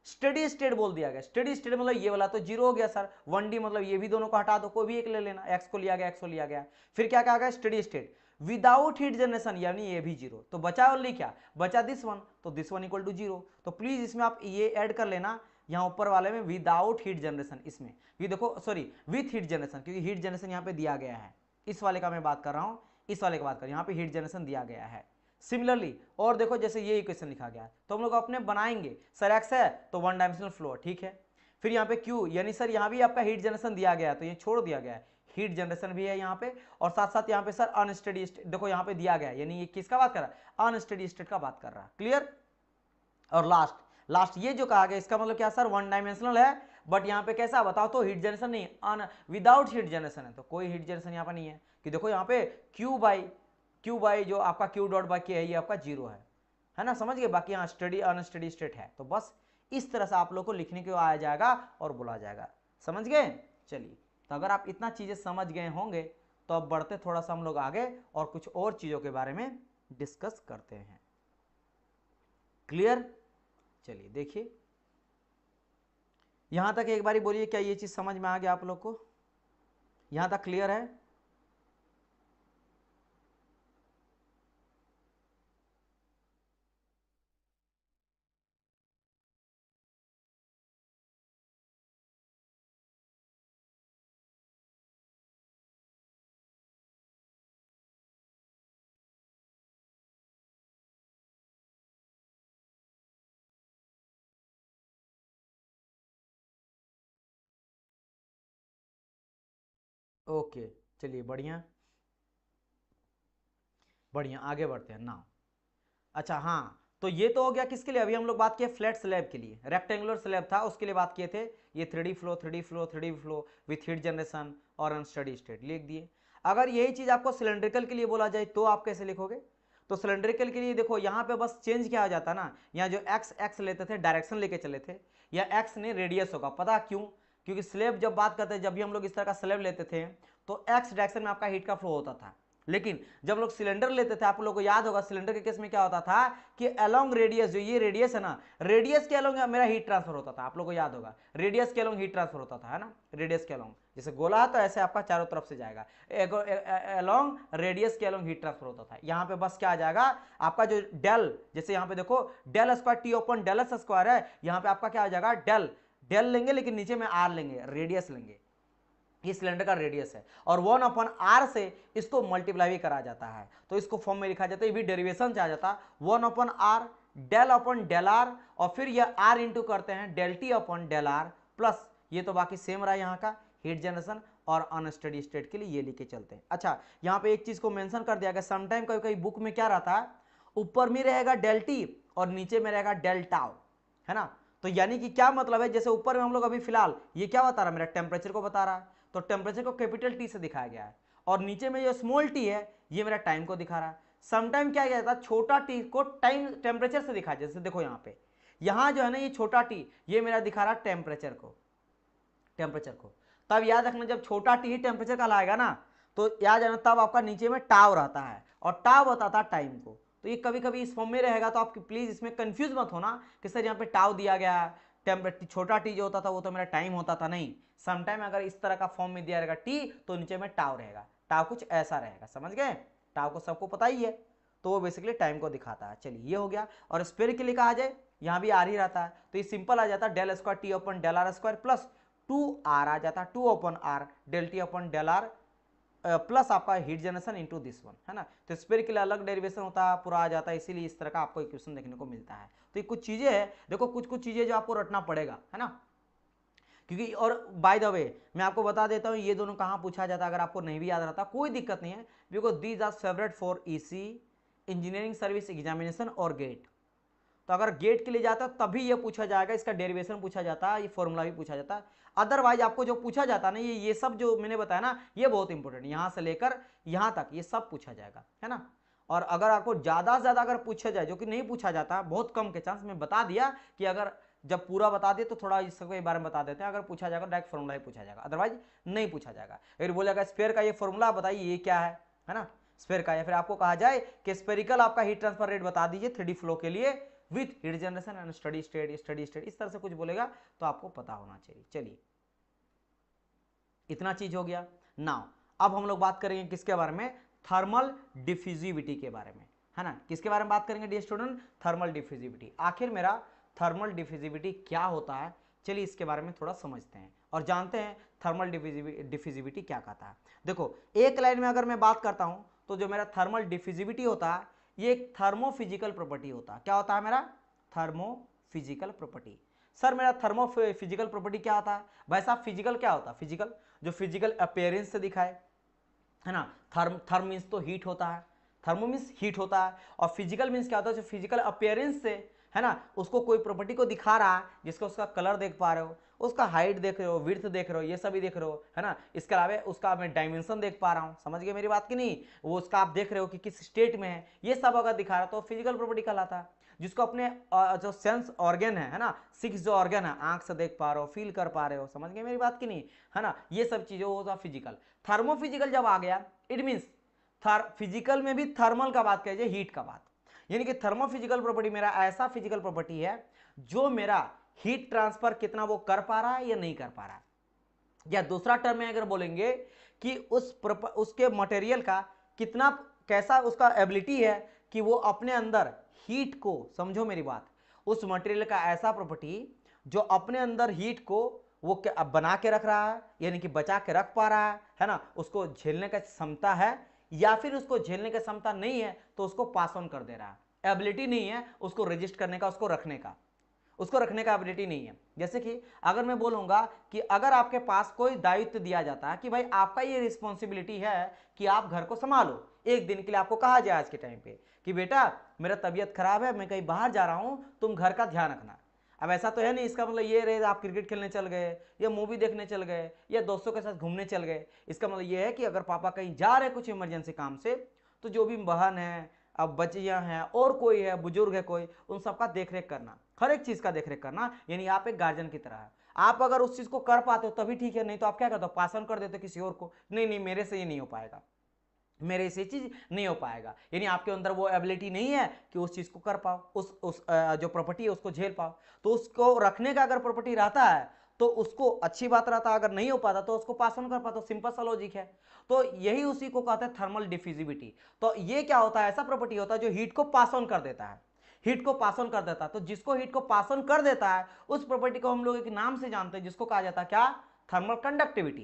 स्टेडी स्टेट बोल दिया गया, स्टेडी स्टेट मतलब ये वाला तो जीरो हो गया सर, 1D मतलब ये भी दोनों को हटा दो, कोई भी एक ले लेना, एक्स को लिया गया, एक्स को लिया गया, फिर क्या क्या आ गया, steady state without heat generation यानी ये भी जीरो, तो बचा ओनली क्या बचा दिस वन, तो this one equal to zero. तो प्लीज इसमें आप ये ऐड कर लेना, यहाँ ऊपर वाले में विदाउट हीट जनरेशन, इसमें ये देखो सॉरी विथ हीट जनरेशन, क्योंकि हीट जनरेशन यहाँ पे दिया गया है, इस वाले का मैं बात कर रहा हूँ, इस वाले की बात कर, यहाँ पे हीट जनरेशन दिया गया है। सिमिलरली और देखो जैसे ये इक्वेशन लिखा गया है, तो हम लोग अपने बनाएंगे, सर एक्स है तो वन डायमेंशनल फ्लो, ठीक है, फिर यहाँ पे क्यू यानी सर यहाँ भी आपका हीट जनरेशन दिया गया है, तो ये छोड़ दिया गया है, हीट जनरेशन भी है यहाँ पे, और साथ साथ यहाँ पे सर अनस्टेडी स्टेट देखो यहाँ पे दिया गया है, यानी ये किसका बात कर रहा है, अनस्टेडी स्टेट का बात कर रहा है, क्लियर। और लास्ट लास्ट ये जो कहा गया इसका मतलब क्या सर, वन डायमेंशनल है, बट यहाँ पे कैसा बताओ तो हीट जनरेशन नहीं, विदाउट हीट जनरेशन है, तो कोई हीट जनरेशन यहाँ पर नहीं है, कि देखो यहाँ पे क्यू बाई जो आपका क्यू डॉट बाई के है ये आपका जीरो है ना, समझ गए। बाकी यहाँ स्टडी अनस्टडी स्टेट है, तो बस इस तरह से आप लोग को लिखने के आया जाएगा और बोला जाएगा, समझ गए। चलिए, तो अगर आप इतना चीजें समझ गए होंगे तो अब बढ़ते थोड़ा सा हम लोग आगे और कुछ और चीजों के बारे में डिस्कस करते हैं, क्लियर। चलिए देखिए, यहां तक एक बारी बोलिए, क्या ये चीज समझ में आ गया आप लोग को, यहां तक क्लियर है। ओके, चलिए बढ़िया बढ़िया, आगे बढ़ते हैं ना। अच्छा हाँ, तो ये तो हो गया किसके लिए, अभी हम लोग बात किए फ्लैट स्लैब के लिए, रेक्टेंगुलर स्लैब था उसके लिए बात किए थे, ये 3D flow with heat generation और अनस्टेडी स्टेट लिख दिए। अगर यही चीज आपको सिलेंड्रिकल के लिए बोला जाए तो आप कैसे लिखोगे, तो सिलेंड्रिकल के लिए देखो यहाँ पे बस चेंज क्या आ जाता ना, यहाँ जो एक्स लेते थे डायरेक्शन लेके चले थे, या एक्स ने रेडियस होगा, पता क्यों, क्योंकि स्लैब जब बात करते हैं, जब भी हम लोग इस तरह का स्लैब लेते थे तो एक्स डायरेक्शन में आपका हीट का फ्लो होता था, लेकिन जब लोग सिलेंडर लेते थे, आप लोगों को याद होगा सिलेंडर के केस में क्या होता था कि अलोंग रेडियस, जो ये रेडियस है ना, रेडियस के अलोंग मेरा हीट ट्रांसफर होता था, आप लोगों को याद होगा रेडियस के अलोंग हीट ट्रांसफर होता था, है ना, रेडियस के अलोंग, जैसे गोला है तो ऐसे आपका चारों तरफ से जाएगा, अलोंग रेडियस के अलोंग हीट ट्रांसफर होता था। यहाँ पे बस क्या आ जाएगा आपका जो डेल, जैसे यहाँ पे देखो del square T upon del S square है, यहाँ पे आपका क्या आ जाएगा डेल, डेल लेंगे लेकिन नीचे में आर लेंगे, रेडियस लेंगे, ये सिलेंडर का रेडियस है, और 1/r से इसको मल्टीप्लाई भी करा जाता है, तो इसको फॉर्म में लिखा जाता है, ये भी डेरिवेशन से आ जाता 1/r del upon del are, और फिर ये r इंटू करते हैं del T upon del R plus, ये तो बाकी सेम रहा यहाँ का हीट जनरेशन, और अनस्टेडी स्टेट के लिए ये लिखे चलते हैं। अच्छा, यहाँ पे एक चीज को मेंशन कर दिया गया, समटाइम कभी कभी बुक में क्या रहता है, ऊपर में रहेगा डेल टी और नीचे में रहेगा डेल टाउ, है ना, तो यानी कि क्या मतलब है, जैसे ऊपर में हम लोग अभी फिलहाल ये क्या बता रहा है, मेरा टेम्परेचर को बता रहा है, तो टेम्परेचर को कैपिटल टी से दिखाया गया है, और नीचे में जो स्मॉल टी है ये मेरा टाइम को दिखा रहा है। समटाइम क्या जाता है, छोटा टी को टाइम टेम्परेचर से दिखाया, जैसे देखो यहाँ पे, यहाँ जो है ना ये छोटा टी ये मेरा दिखा रहा है टेम्परेचर को, तब याद रखना जब छोटा टी ही टेम्परेचर का लाएगा ना, तो याद रखना तब आपका नीचे में टाव रहता है, और टाव बताता है टाइम को, तो ये कभी कभी इस फॉर्म में रहेगा, तो आप प्लीज इसमें कंफ्यूज मत होना कि सर यहाँ पे टाव दिया गया है, टेम्परेचर छोटा टी जो होता था वो तो मेरा टाइम होता था, नहीं, समटाइम अगर इस तरह का फॉर्म में दिया रहेगा टी तो नीचे में टाव रहेगा, टाव कुछ ऐसा रहेगा, समझ गए, टाव को सबको पता ही है, तो वो बेसिकली टाइम को दिखाता है। चलिए ये हो गया, और स्पेयर के लिए कहा जाए यहाँ भी आर ही रहता है, तो ये सिंपल आ जाता है del square T upon del R square plus 2r आ जाता है, 2/r del T upon del R plus आपका heat generation into this one, है ना, तो स्पेयर के लिए अलग डेरिवेशन होता है, पूरा आ जाता है, इसीलिए इस तरह का आपको इक्वेशन देखने को मिलता है। तो ये कुछ चीजें हैं, देखो कुछ चीजें जो आपको रटना पड़ेगा, है ना, क्योंकि और बाय द वे मैं आपको बता देता हूँ ये दोनों कहाँ पूछा जाता है, अगर आपको नहीं भी याद रहता कोई दिक्कत नहीं है, because these are favourite for EC engineering service examination और गेट, तो अगर गेट के लिए जाता है तभी ये पूछा जाएगा, इसका डेरिवेशन पूछा जाता है, ये फॉर्मूला भी पूछा जाता है, अदरवाइज आपको जो पूछा जाता है ना, ये सब जो मैंने बताया ना ये बहुत इंपॉर्टेंट, यहां से लेकर यहां तक ये सब पूछा जाएगा, है ना। और अगर आपको ज्यादा से ज्यादा अगर पूछा जाए, जो कि नहीं पूछा जाता बहुत कम के चांस, में बता दिया कि अगर जब पूरा बता दिए तो थोड़ा इसके बारे में बता देते हैं, अगर पूछा जाएगा डायरेक्ट फॉर्मूला ही पूछा जाएगा, अदरवाइज नहीं पूछा जाएगा। फिर बोलेगा स्फीयर का ये फॉर्मूला बताइए ये क्या है ना, स्फीयर का, या फिर आपको कहा जाए कि स्फेरिकल आपका हीट ट्रांसफर रेट बता दीजिए 3D फ्लो के लिए with heat generation and steady state, इस तरह से कुछ बोलेगा तो आपको पता होना चाहिए। चलिए इतना चीज हो गया। नाउ अब हम लोग बात करेंगे किसके बारे में, थर्मल डिफ्यूजिविटी के बारे में, है ना, किसके बारे में बात करेंगे डियर स्टूडेंट, थर्मल डिफ्यूजिविटी। आखिर मेरा थर्मल डिफ्यूजिविटी क्या होता है, चलिए इसके बारे में थोड़ा समझते हैं और जानते हैं थर्मल डिफ्यूजिविटी क्या कहता है। देखो एक लाइन में अगर मैं बात करता हूं तो जो मेरा थर्मल डिफ्यूजिविटी होता है ये एक थर्मोफिजिकल प्रॉपर्टी होता है, क्या होता है मेरा, थर्मो फिजिकल प्रॉपर्टी। सर मेरा थर्मो फिजिकल प्रॉपर्टी क्या होता है? भाई साहब फिजिकल क्या होता है? फिजिकल जो फिजिकल अपीयरेंस से दिखाए, है ना। थर्म मीन्स तो हीट होता है, थर्मो मीन्स हीट होता है, और फिजिकल मीन्स क्या होता है? जो फिजिकल अपीयरेंस से, है ना, उसको कोई प्रॉपर्टी को दिखा रहा है, जिसका उसका कलर देख पा रहे हो, उसका हाइट देख रहे हो, विड्थ देख रहे हो, ये सभी देख रहे हो, है ना। इसके अलावा उसका मैं डायमेंशन देख पा रहा हूँ, समझ गए मेरी बात की नहीं? वो उसका आप देख रहे हो कि किस स्टेट में है, ये सब अगर दिखा रहा है तो फिजिकल प्रॉपर्टी कहलाता है। जिसको अपने जो सेंस ऑर्गन है ना, सिक्स जो ऑर्गन है, आंख से देख पा रहे हो, फील कर पा रहे हो, समझ गए मेरी बात की नहीं, है ना। ये सब चीजें होता फिजिकल। थर्मोफिजिकल जब आ गया, इट मीन्स फिजिकल में भी थर्मल का बात कीजिए, हीट का बात, यानी कि थर्मोफिजिकल प्रॉपर्टी मेरा ऐसा फिजिकल प्रॉपर्टी है जो मेरा हीट ट्रांसफर कितना वो कर पा रहा है या नहीं कर पा रहा है। या दूसरा टर्म में अगर बोलेंगे कि उसके मटेरियल का कितना, कैसा उसका एबिलिटी है कि वो अपने अंदर हीट को, समझो मेरी बात, उस मटेरियल का ऐसा प्रॉपर्टी जो अपने अंदर हीट को वो क्या बना के रख रहा है, यानी कि बचा के रख पा रहा है ना, उसको झेलने का क्षमता है, या फिर उसको झेलने की क्षमता नहीं है तो उसको पास ऑन कर दे रहा है। एबिलिटी नहीं है उसको रेजिस्ट करने का, उसको रखने का एबिलिटी नहीं है। जैसे कि अगर मैं बोलूंगा कि अगर आपके पास कोई दायित्व दिया जाता है कि भाई आपका ये रिस्पॉन्सिबिलिटी है कि आप घर को संभालो, एक दिन के लिए आपको कहा जाए आज के टाइम पे कि बेटा मेरा तबीयत खराब है, मैं कहीं बाहर जा रहा हूं, तुम घर का ध्यान रखना। अब ऐसा तो है नहीं, इसका मतलब ये रहे आप क्रिकेट खेलने चल गए, या मूवी देखने चल गए, या दोस्तों के साथ घूमने चल गए। इसका मतलब ये है कि अगर पापा कहीं जा रहे कुछ इमरजेंसी काम से, तो जो भी बहन है, अब बच्चियां हैं, और कोई है, बुजुर्ग है कोई, उन सबका देखरेख करना, हर एक चीज का देखरेख करना, यानी आप एक गार्जियन की तरह है। आप अगर उस चीज को कर पाते हो तभी ठीक है, नहीं तो आप क्या करते हो? पास ऑन कर देते हो किसी और को, नहीं नहीं मेरे से ये नहीं हो पाएगा, मेरे से चीज नहीं हो पाएगा, यानी आपके अंदर वो एबिलिटी नहीं है कि उस चीज को कर पाओ, उस जो प्रॉपर्टी है उसको झेल पाओ। तो उसको रखने का अगर प्रॉपर्टी रहता है तो उसको अच्छी बात रहता है, अगर नहीं हो पाता तो उसको पास ऑन कर पाता, सिंपल सा लॉजिक है। तो यही उसी को कहते हैं थर्मल डिफ्यूजिविटी। तो ये क्या होता है? ऐसा प्रॉपर्टी होता है जो हीट को पास ऑन कर देता है, हीट को पास ऑन कर देता है। तो जिसको हीट को पास ऑन कर देता है उस प्रॉपर्टी को हम लोग एक नाम से जानते हैं, जिसको कहा जाता है क्या? थर्मल कंडक्टिविटी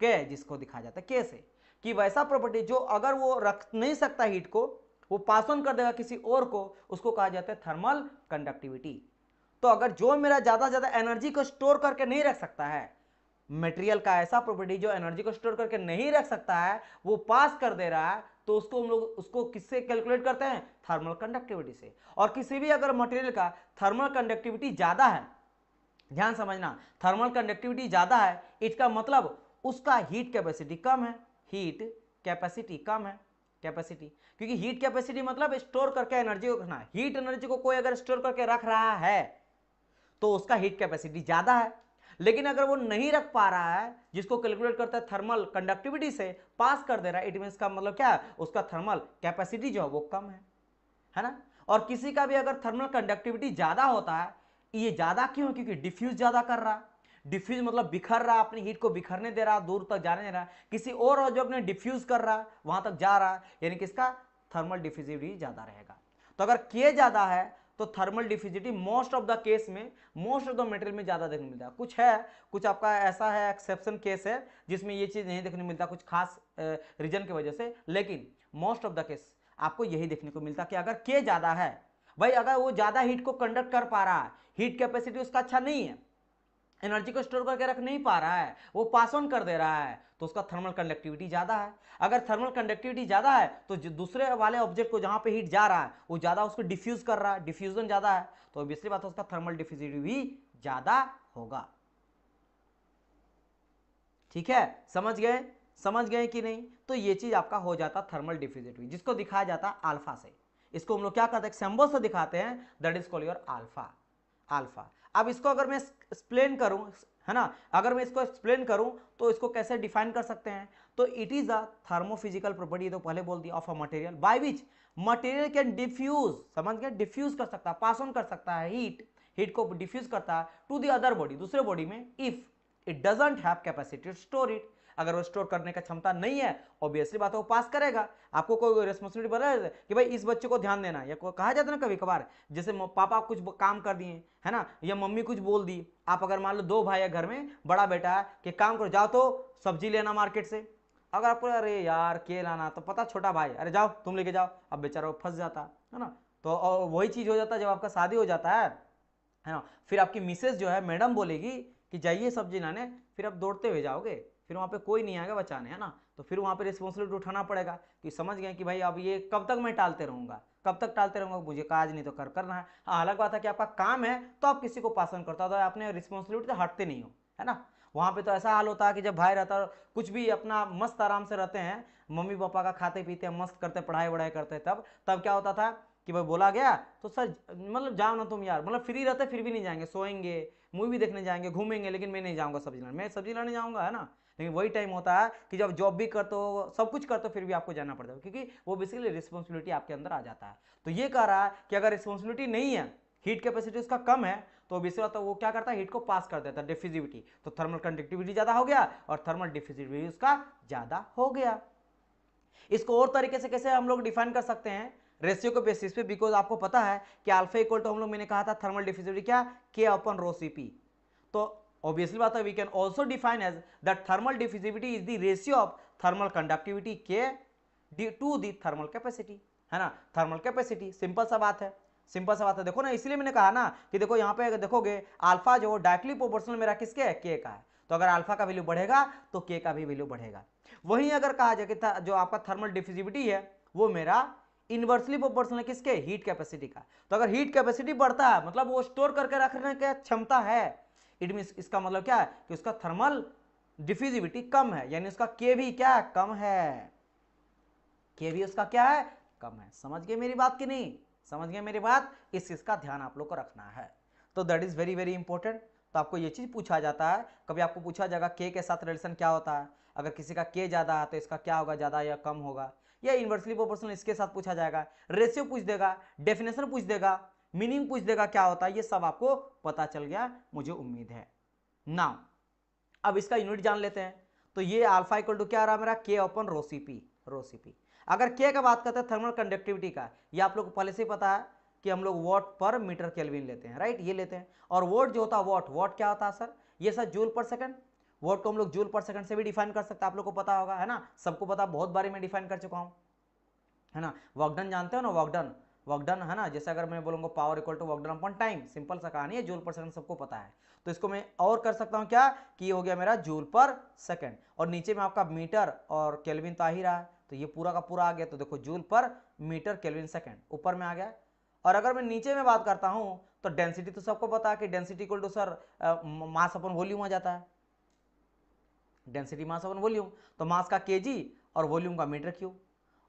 के, जिसको दिखा जाता है के से, कि वैसा प्रॉपर्टी जो अगर वो रख नहीं सकता हीट को, वो पास ऑन कर देगा किसी और को, उसको कहा जाता है थर्मल कंडक्टिविटी। तो अगर जो मेरा ज्यादा ज्यादा एनर्जी को स्टोर करके नहीं रख सकता है, मटेरियल का ऐसा प्रॉपर्टी जो एनर्जी को स्टोर करके नहीं रख सकता है, वो पास कर दे रहा है, तो उसको हम लोग उसको किससे कैलकुलेट करते हैं? थर्मल कंडक्टिविटी से। और किसी भी अगर मटेरियल का थर्मल कंडक्टिविटी ज्यादा है, ध्यान समझना, थर्मल कंडक्टिविटी ज्यादा है, इसका मतलब उसका हीट कैपेसिटी कम है, हीट कैपेसिटी कम है, कैपेसिटी, क्योंकि हीट कैपेसिटी मतलब स्टोर करके एनर्जी को रखना है। हीट एनर्जी को कोई अगर स्टोर करके रख रहा है तो उसका हीट कैपेसिटी ज्यादा है। लेकिन अगर वो नहीं रख पा रहा है, जिसको कैलकुलेट करता है थर्मल कंडक्टिविटी से, पास कर दे रहा है, इट मींस का मतलब क्या है? उसका थर्मल कैपेसिटी जो है वो कम है ना। और किसी का भी अगर थर्मल कंडक्टिविटी ज्यादा होता है, ये ज्यादा क्यों? क्योंकि डिफ्यूज ज्यादा कर रहा है। डिफ्यूज मतलब बिखर रहा है, अपनी हीट को बिखरने दे रहा है, दूर तक जाने दे रहा है, किसी और ऑब्जेक्ट ने डिफ्यूज कर रहा है, वहां तक जा रहा है, यानी कि इसका थर्मल डिफ्यूजिविटी ज्यादा रहेगा। तो अगर के ज्यादा है तो thermal diffusivity most of the case में, मोस्ट ऑफ द मटेरियल में ज्यादा देखने मिलता है। कुछ है, कुछ आपका ऐसा है एक्सेप्शन केस है जिसमें ये चीज नहीं देखने मिलता, कुछ खास रीजन की वजह से, लेकिन मोस्ट ऑफ द केस आपको यही देखने को मिलता कि अगर के ज्यादा है, भाई अगर वो ज्यादा हीट को कंडक्ट कर पा रहा है, हीट कैपेसिटी उसका अच्छा नहीं है, एनर्जी को स्टोर करके रख नहीं पा रहा है, वो पास ऑन कर दे रहा है, तो उसका थर्मल कंडक्टिविटी ज्यादा है। अगर थर्मल कंडक्टिविटी ज्यादा है तो जो दूसरे वाले ऑब्जेक्ट को जहां पे हीट जा रहा है वो ज्यादा उसको डिफ्यूज कर रहा है, डिफ्यूजन ज्यादा है, तो ऑब्वियसली बात है उसका थर्मल डिफ्यूजिविटी भी ज्यादा होगा। ठीक है, समझ गए कि नहीं? तो ये चीज आपका हो जाता थर्मल डिफ्यूजिविटी, जिसको दिखाया जाता अल्फा से। इसको हम लोग क्या करते हैं? सिंबल से दिखाते हैं, that is called your alpha. Alpha. अब इसको अगर मैं एक्सप्लेन करूं, है ना, अगर मैं इसको एक्सप्लेन करूं तो इसको कैसे डिफाइन कर सकते हैं? तो it is a thermophysical property, तो पहले बोल दिया, of a material by which material can diffuse, समझ गए, डिफ्यूज कर सकता है, पास ऑन कर सकता है हीट को डिफ्यूज करता है टू द अदर बॉडी, दूसरे बॉडी में, if it doesn't have capacity to store it, अगर वो स्टोर करने का क्षमता नहीं है, ऑब्वियसली बात है वो पास करेगा। आपको कोई रिस्पॉन्सिबिलिटी बना कि भाई इस बच्चे को ध्यान देना, या कहा जाता है ना कभी कभार, जैसे पापा कुछ काम कर दिए, है ना, या मम्मी कुछ बोल दी, आप अगर मान लो दो भाई है घर में, बड़ा बेटा है कि काम करो, जाओ तो सब्जी लेना मार्केट से, अगर आपको अरे यार के लाना, तो पता छोटा भाई अरे जाओ तुम लेके जाओ, अब बेचारा वो फंस जाता है ना। तो वही चीज हो जाता है जब आपका शादी हो जाता है, है ना। फिर आपकी मिसेज जो है मैडम बोलेगी कि जाइए सब्जी लाने, फिर आप दौड़ते हुए जाओगे, फिर वहाँ पे कोई नहीं आएगा बचाने, है ना। तो फिर वहाँ पे रिस्पॉन्सिबिलिटी उठाना पड़ेगा कि समझ गए कि भाई अब ये कब तक मैं टालते रहूँगा, कब तक टालते रहूँगा, मुझे काज नहीं तो कर करना है। हाँ, अलग बात है कि आपका काम है तो आप किसी को पास ऑन करते हो, तो अपने रिस्पॉन्सिबिलिटी से हटते नहीं हो, है ना। वहाँ पे तो ऐसा हाल होता है कि जब भाई रहता है कुछ भी अपना मस्त आराम से रहते हैं, मम्मी पापा का खाते पीते हैं, मस्त करते, पढ़ाई वढ़ाई करते, तब क्या होता था कि भाई बोला गया तो सर मतलब जाओ ना तुम यार, मतलब फ्री रहते फिर भी नहीं जाएंगे, सोएंगे, मूवी देखने जाएंगे, घूमेंगे, लेकिन मैं नहीं जाऊंगा सब्जी लाने, मैं सब्जी लाने जाऊंगा, है ना। लेकिन वही टाइम होता है कि जब जॉब भी करते हो, सब कुछ करते हो, फिर भी आपको जाना पड़ता है, क्योंकि वो बेसिकली रिस्पॉन्सिबिलिटी आपके अंदर आ जाता है। तो ये कह रहा है कि अगर रिस्पॉन्सिबिलिटी नहीं है, हीट कैपेसिटी उसका कम है, तो बेसिकली तो वो क्या करता है, हीट को पास कर देता है, डिफ्यूजिविटी, तो थर्मल कंडक्टिविटी ज्यादा हो गया और थर्मल डिफ्यूजिविटी उसका ज्यादा हो गया। इसको और तरीके से कैसे हम लोग डिफाइन कर सकते हैं, रेशियो के बेसिस पे, बिकॉज आपको पता है कि अल्फा इक्वल टू हम लोग मैंने कहा था थर्मल डिफ्यूजिविटी क्या, के अपॉन रो सीपी। तो ऑब्वियसली बात है we can also define as that thermal diffusivity is the ratio of thermal conductivity K to the thermal capacity, है ना। थर्मल कैपेसिटी सिंपल सा बात है, सिंपल सा बात है। देखो ना, इसलिए मैंने कहा ना कि देखो यहाँ पे अगर देखोगे अल्फा जो डायरेक्टली प्रोपोर्शनल मेरा किसके है, के का है, तो अगर अल्फा का वैल्यू बढ़ेगा तो के का भी वैल्यू बढ़ेगा। वहीं अगर कहा जाए कि जो आपका थर्मल डिफ्यूजिविटी है वो मेरा इनवर्सली प्रोपोर्शनल है किसके, हीट कैपेसिटी का। तो अगर हीट कैपेसिटी बढ़ता है मतलब वो स्टोर करके रखने की क्षमता है, इट मीन इसका मतलब क्या है कि उसका थर्मल डिफ्यूजिविटी कम है, यानी उसका के भी क्या है, कम है, के भी उसका क्या है, कम है। समझ गए मेरी बात कि नहीं, समझ गए मेरी बात, इस चीज का ध्यान आप लोग को रखना है। तो that is very very important. तो आपको ये चीज पूछा जाता है, कभी आपको पूछा जाएगा के साथ रिलेशन क्या होता है, अगर किसी का के ज्यादा है तो इसका क्या होगा, ज्यादा या कम होगा, या इनवर्सली प्रोपोर्शनल इसके साथ पूछा जाएगा, रेशियो पूछ देगा, डेफिनेशन पूछ देगा, मीनिंग पूछ देगा क्या होता है, ये सब आपको पता चल गया मुझे उम्मीद है। नाउ अब इसका यूनिट जान लेते हैं। तो ये अल्फा इक्वल टू क्या आ रहा है मेरा, के अपन रो सीपी, रो सीपी। अगर के का बात करते हैं थर्मल कंडक्टिविटी का, ये आप लोग को पहले से ही पता है कि हम लोग वॉट पर मीटर केल्विन लेते हैं, राइट, ये लेते हैं। और वोट जो होता है, वॉट, वॉट क्या होता है सर, ये सर जूल पर सेकंड, वोट को हम लोग जूल पर सेकंड से भी डिफाइन कर सकते हैं, आप लोग को पता होगा, है ना, सबको पता, बहुत बारी मैं डिफाइन कर चुका हूं, है ना। वर्क डन जानते हो ना, वर्क डन, वर्क डन, है ना। जैसे अगर मैं बोलूंगा power equal to work done upon time, simple सा कहानी है, जूल पर सेकंड सबको पता है। तो इसको मैं और कर सकता हूं क्या, कि ये हो गया मेरा जूल पर सेकंड, और नीचे में आपका मीटर और केल्विन तो आ ही रहा है, तो ये पूरा का पूरा आ गया। तो देखो जूल पर मीटर केल्विन सेकंड ऊपर में आ गया। और अगर मैं नीचे में बात करता हूं तो डेंसिटी तो सबको पता है कि density equal to sir mass upon volume आ जाता है, डेंसिटी मास अपन वॉल्यूम, तो मास का केजी और वॉल्यूम का मीटर क्यूब।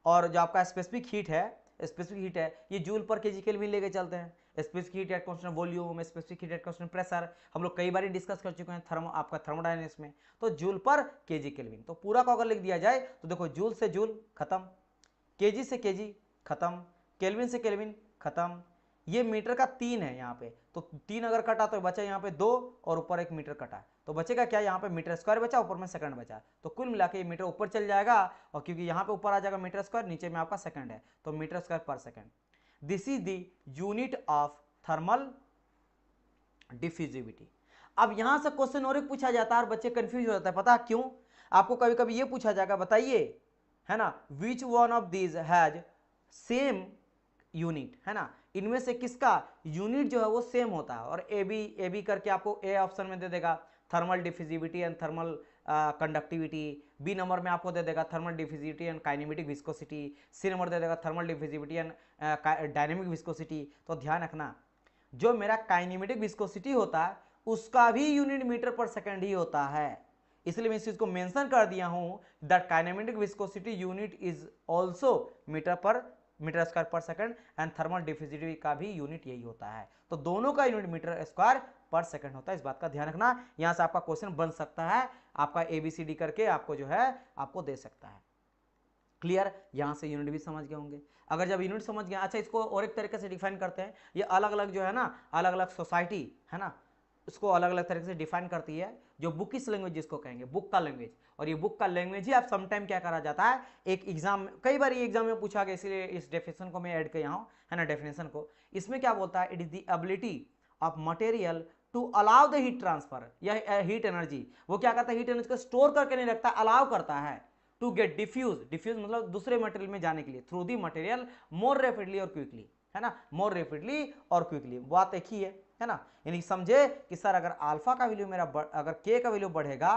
और जो आपका स्पेसिफिक हीट है, स्पेसिफिक हीट है ये जूल पर केजी केल्विन लेके चलते हैं। Specific heat at constant volume, specific heat at constant pressure, हम लोग कई बार डिस्कस कर चुके हैं आपका थर्मोडायनेमिक्स में। तो जूल पर केजी केल्विन, तो पूरा को अगर लिख दिया जाए तो देखो जूल से जूल खत्म, केजी से केजी खत्म, केल्विन से केल्विन खत्म। ये मीटर का 3 है यहाँ पे, तो 3 अगर कटा तो बचा यहाँ पे 2 और ऊपर 1 मीटर कटा, तो बचेगा क्या, यहाँ पे मीटर स्क्वायर बचा, ऊपर में सेकंड बचा। तो कुल मिला के ये मीटर ऊपर चल जाएगा, और क्योंकि यहाँ पे ऊपर आ जाएगा मीटर स्क्वायर, नीचे में आपका सेकंड है, तो metre square per second. This is the unit of thermal diffusivity. अब यहां से क्वेश्चन और एक पूछा जाता है और बच्चे कंफ्यूज हो जाता है, पता क्यों, आपको कभी कभी ये पूछा जाएगा, बताइए, है ना, which one of these has same unit, है ना, इनमें से किसका यूनिट जो है वो सेम होता है। और ए बी करके आपको ए ऑप्शन में दे देगा thermal diffusivity and thermal conductivity, B number में आपको दे देगा thermal diffusivity and kinematic viscosity, C number दे देगा thermal diffusivity and dynamic viscosity. तो ध्यान रखना, जो मेरा काइनेमेटिक विस्कोसिटी होता है उसका भी यूनिट मीटर पर सेकंड ही होता है, इसलिए मैं इस चीज को मेंशन कर दिया हूं that kinematic viscosity unit is also metre square per second, and thermal diffusivity का भी यूनिट यही होता है। तो दोनों का unit metre square per second होता है, इस बात का ध्यान रखना। यहां से आपका क्वेश्चन बन सकता है, आपका एबीसीडी करके आपको जो है आपको दे सकता है। क्लियर, यहां से यूनिट भी समझ गए होंगे। अगर जब यूनिट समझ गए, अच्छा इसको और एक तरीके से डिफाइन करते हैं, ये अलग अलग जो है ना, अलग अलग सोसाइटी है ना, उसको अलग अलग तरीके से डिफाइन करती है, जो बुकिश लैंग्वेज जिसको कहेंगे, बुक का लैंग्वेज। और ये बुक का लैंग्वेज ही आप समटाइम क्या करा जाता है, एक एग्जाम, कई बार ये एग्जाम में पूछा गया, इसलिए इस डेफिनेशन को मैं ऐड किया हूं, है ना, डेफिनेशन को। इसमें क्या बोलता है, it is the ability of material to allow the heat transfer, या हीट एनर्जी, वो क्या करता है, हीट एनर्जी को स्टोर करके नहीं रखता, अलाउ करता है टू गेट डिफ्यूज मतलब दूसरे मटेरियल में जाने के लिए, through the material more rapidly और क्विकली, है ना, मोर रैपिडली और क्विकली, बात एक ही है। है ना। यानी समझे कि सर अगर अल्फा का वैल्यू मेरा अगर के का वैल्यू बढ़ेगा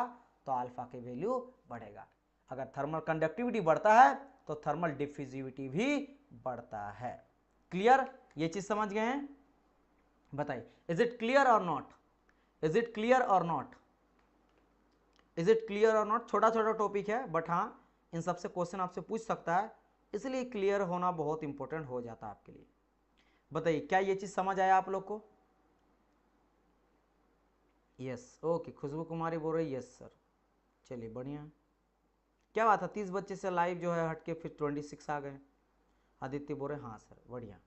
तो अल्फा की वैल्यू बढ़ेगा, अगर थर्मल कंडक्टिविटी बढ़ता है तो थर्मल डिफ्यूजिविटी भी बढ़ता है। क्लियर, ये चीज समझ गए हैं? बताइए, इज इट क्लियर और नॉट? इज इट क्लियर और नॉट? इज इट क्लियर और नॉट? छोटा छोटा टॉपिक है बट हाँ इन सबसे क्वेश्चन आपसे पूछ सकता है, इसलिए क्लियर होना बहुत इंपॉर्टेंट हो जाता है आपके लिए। बताइए क्या ये चीज समझ आया आप लोग को? Yes, okay. खुशबू कुमारी बोल रही यस सर, चलिए बढ़िया। क्या बात है, 30 बच्चे से लाइव जो है हटके फिर 26 आ गए। आदित्य बोल रहे हाँ सर बढ़िया।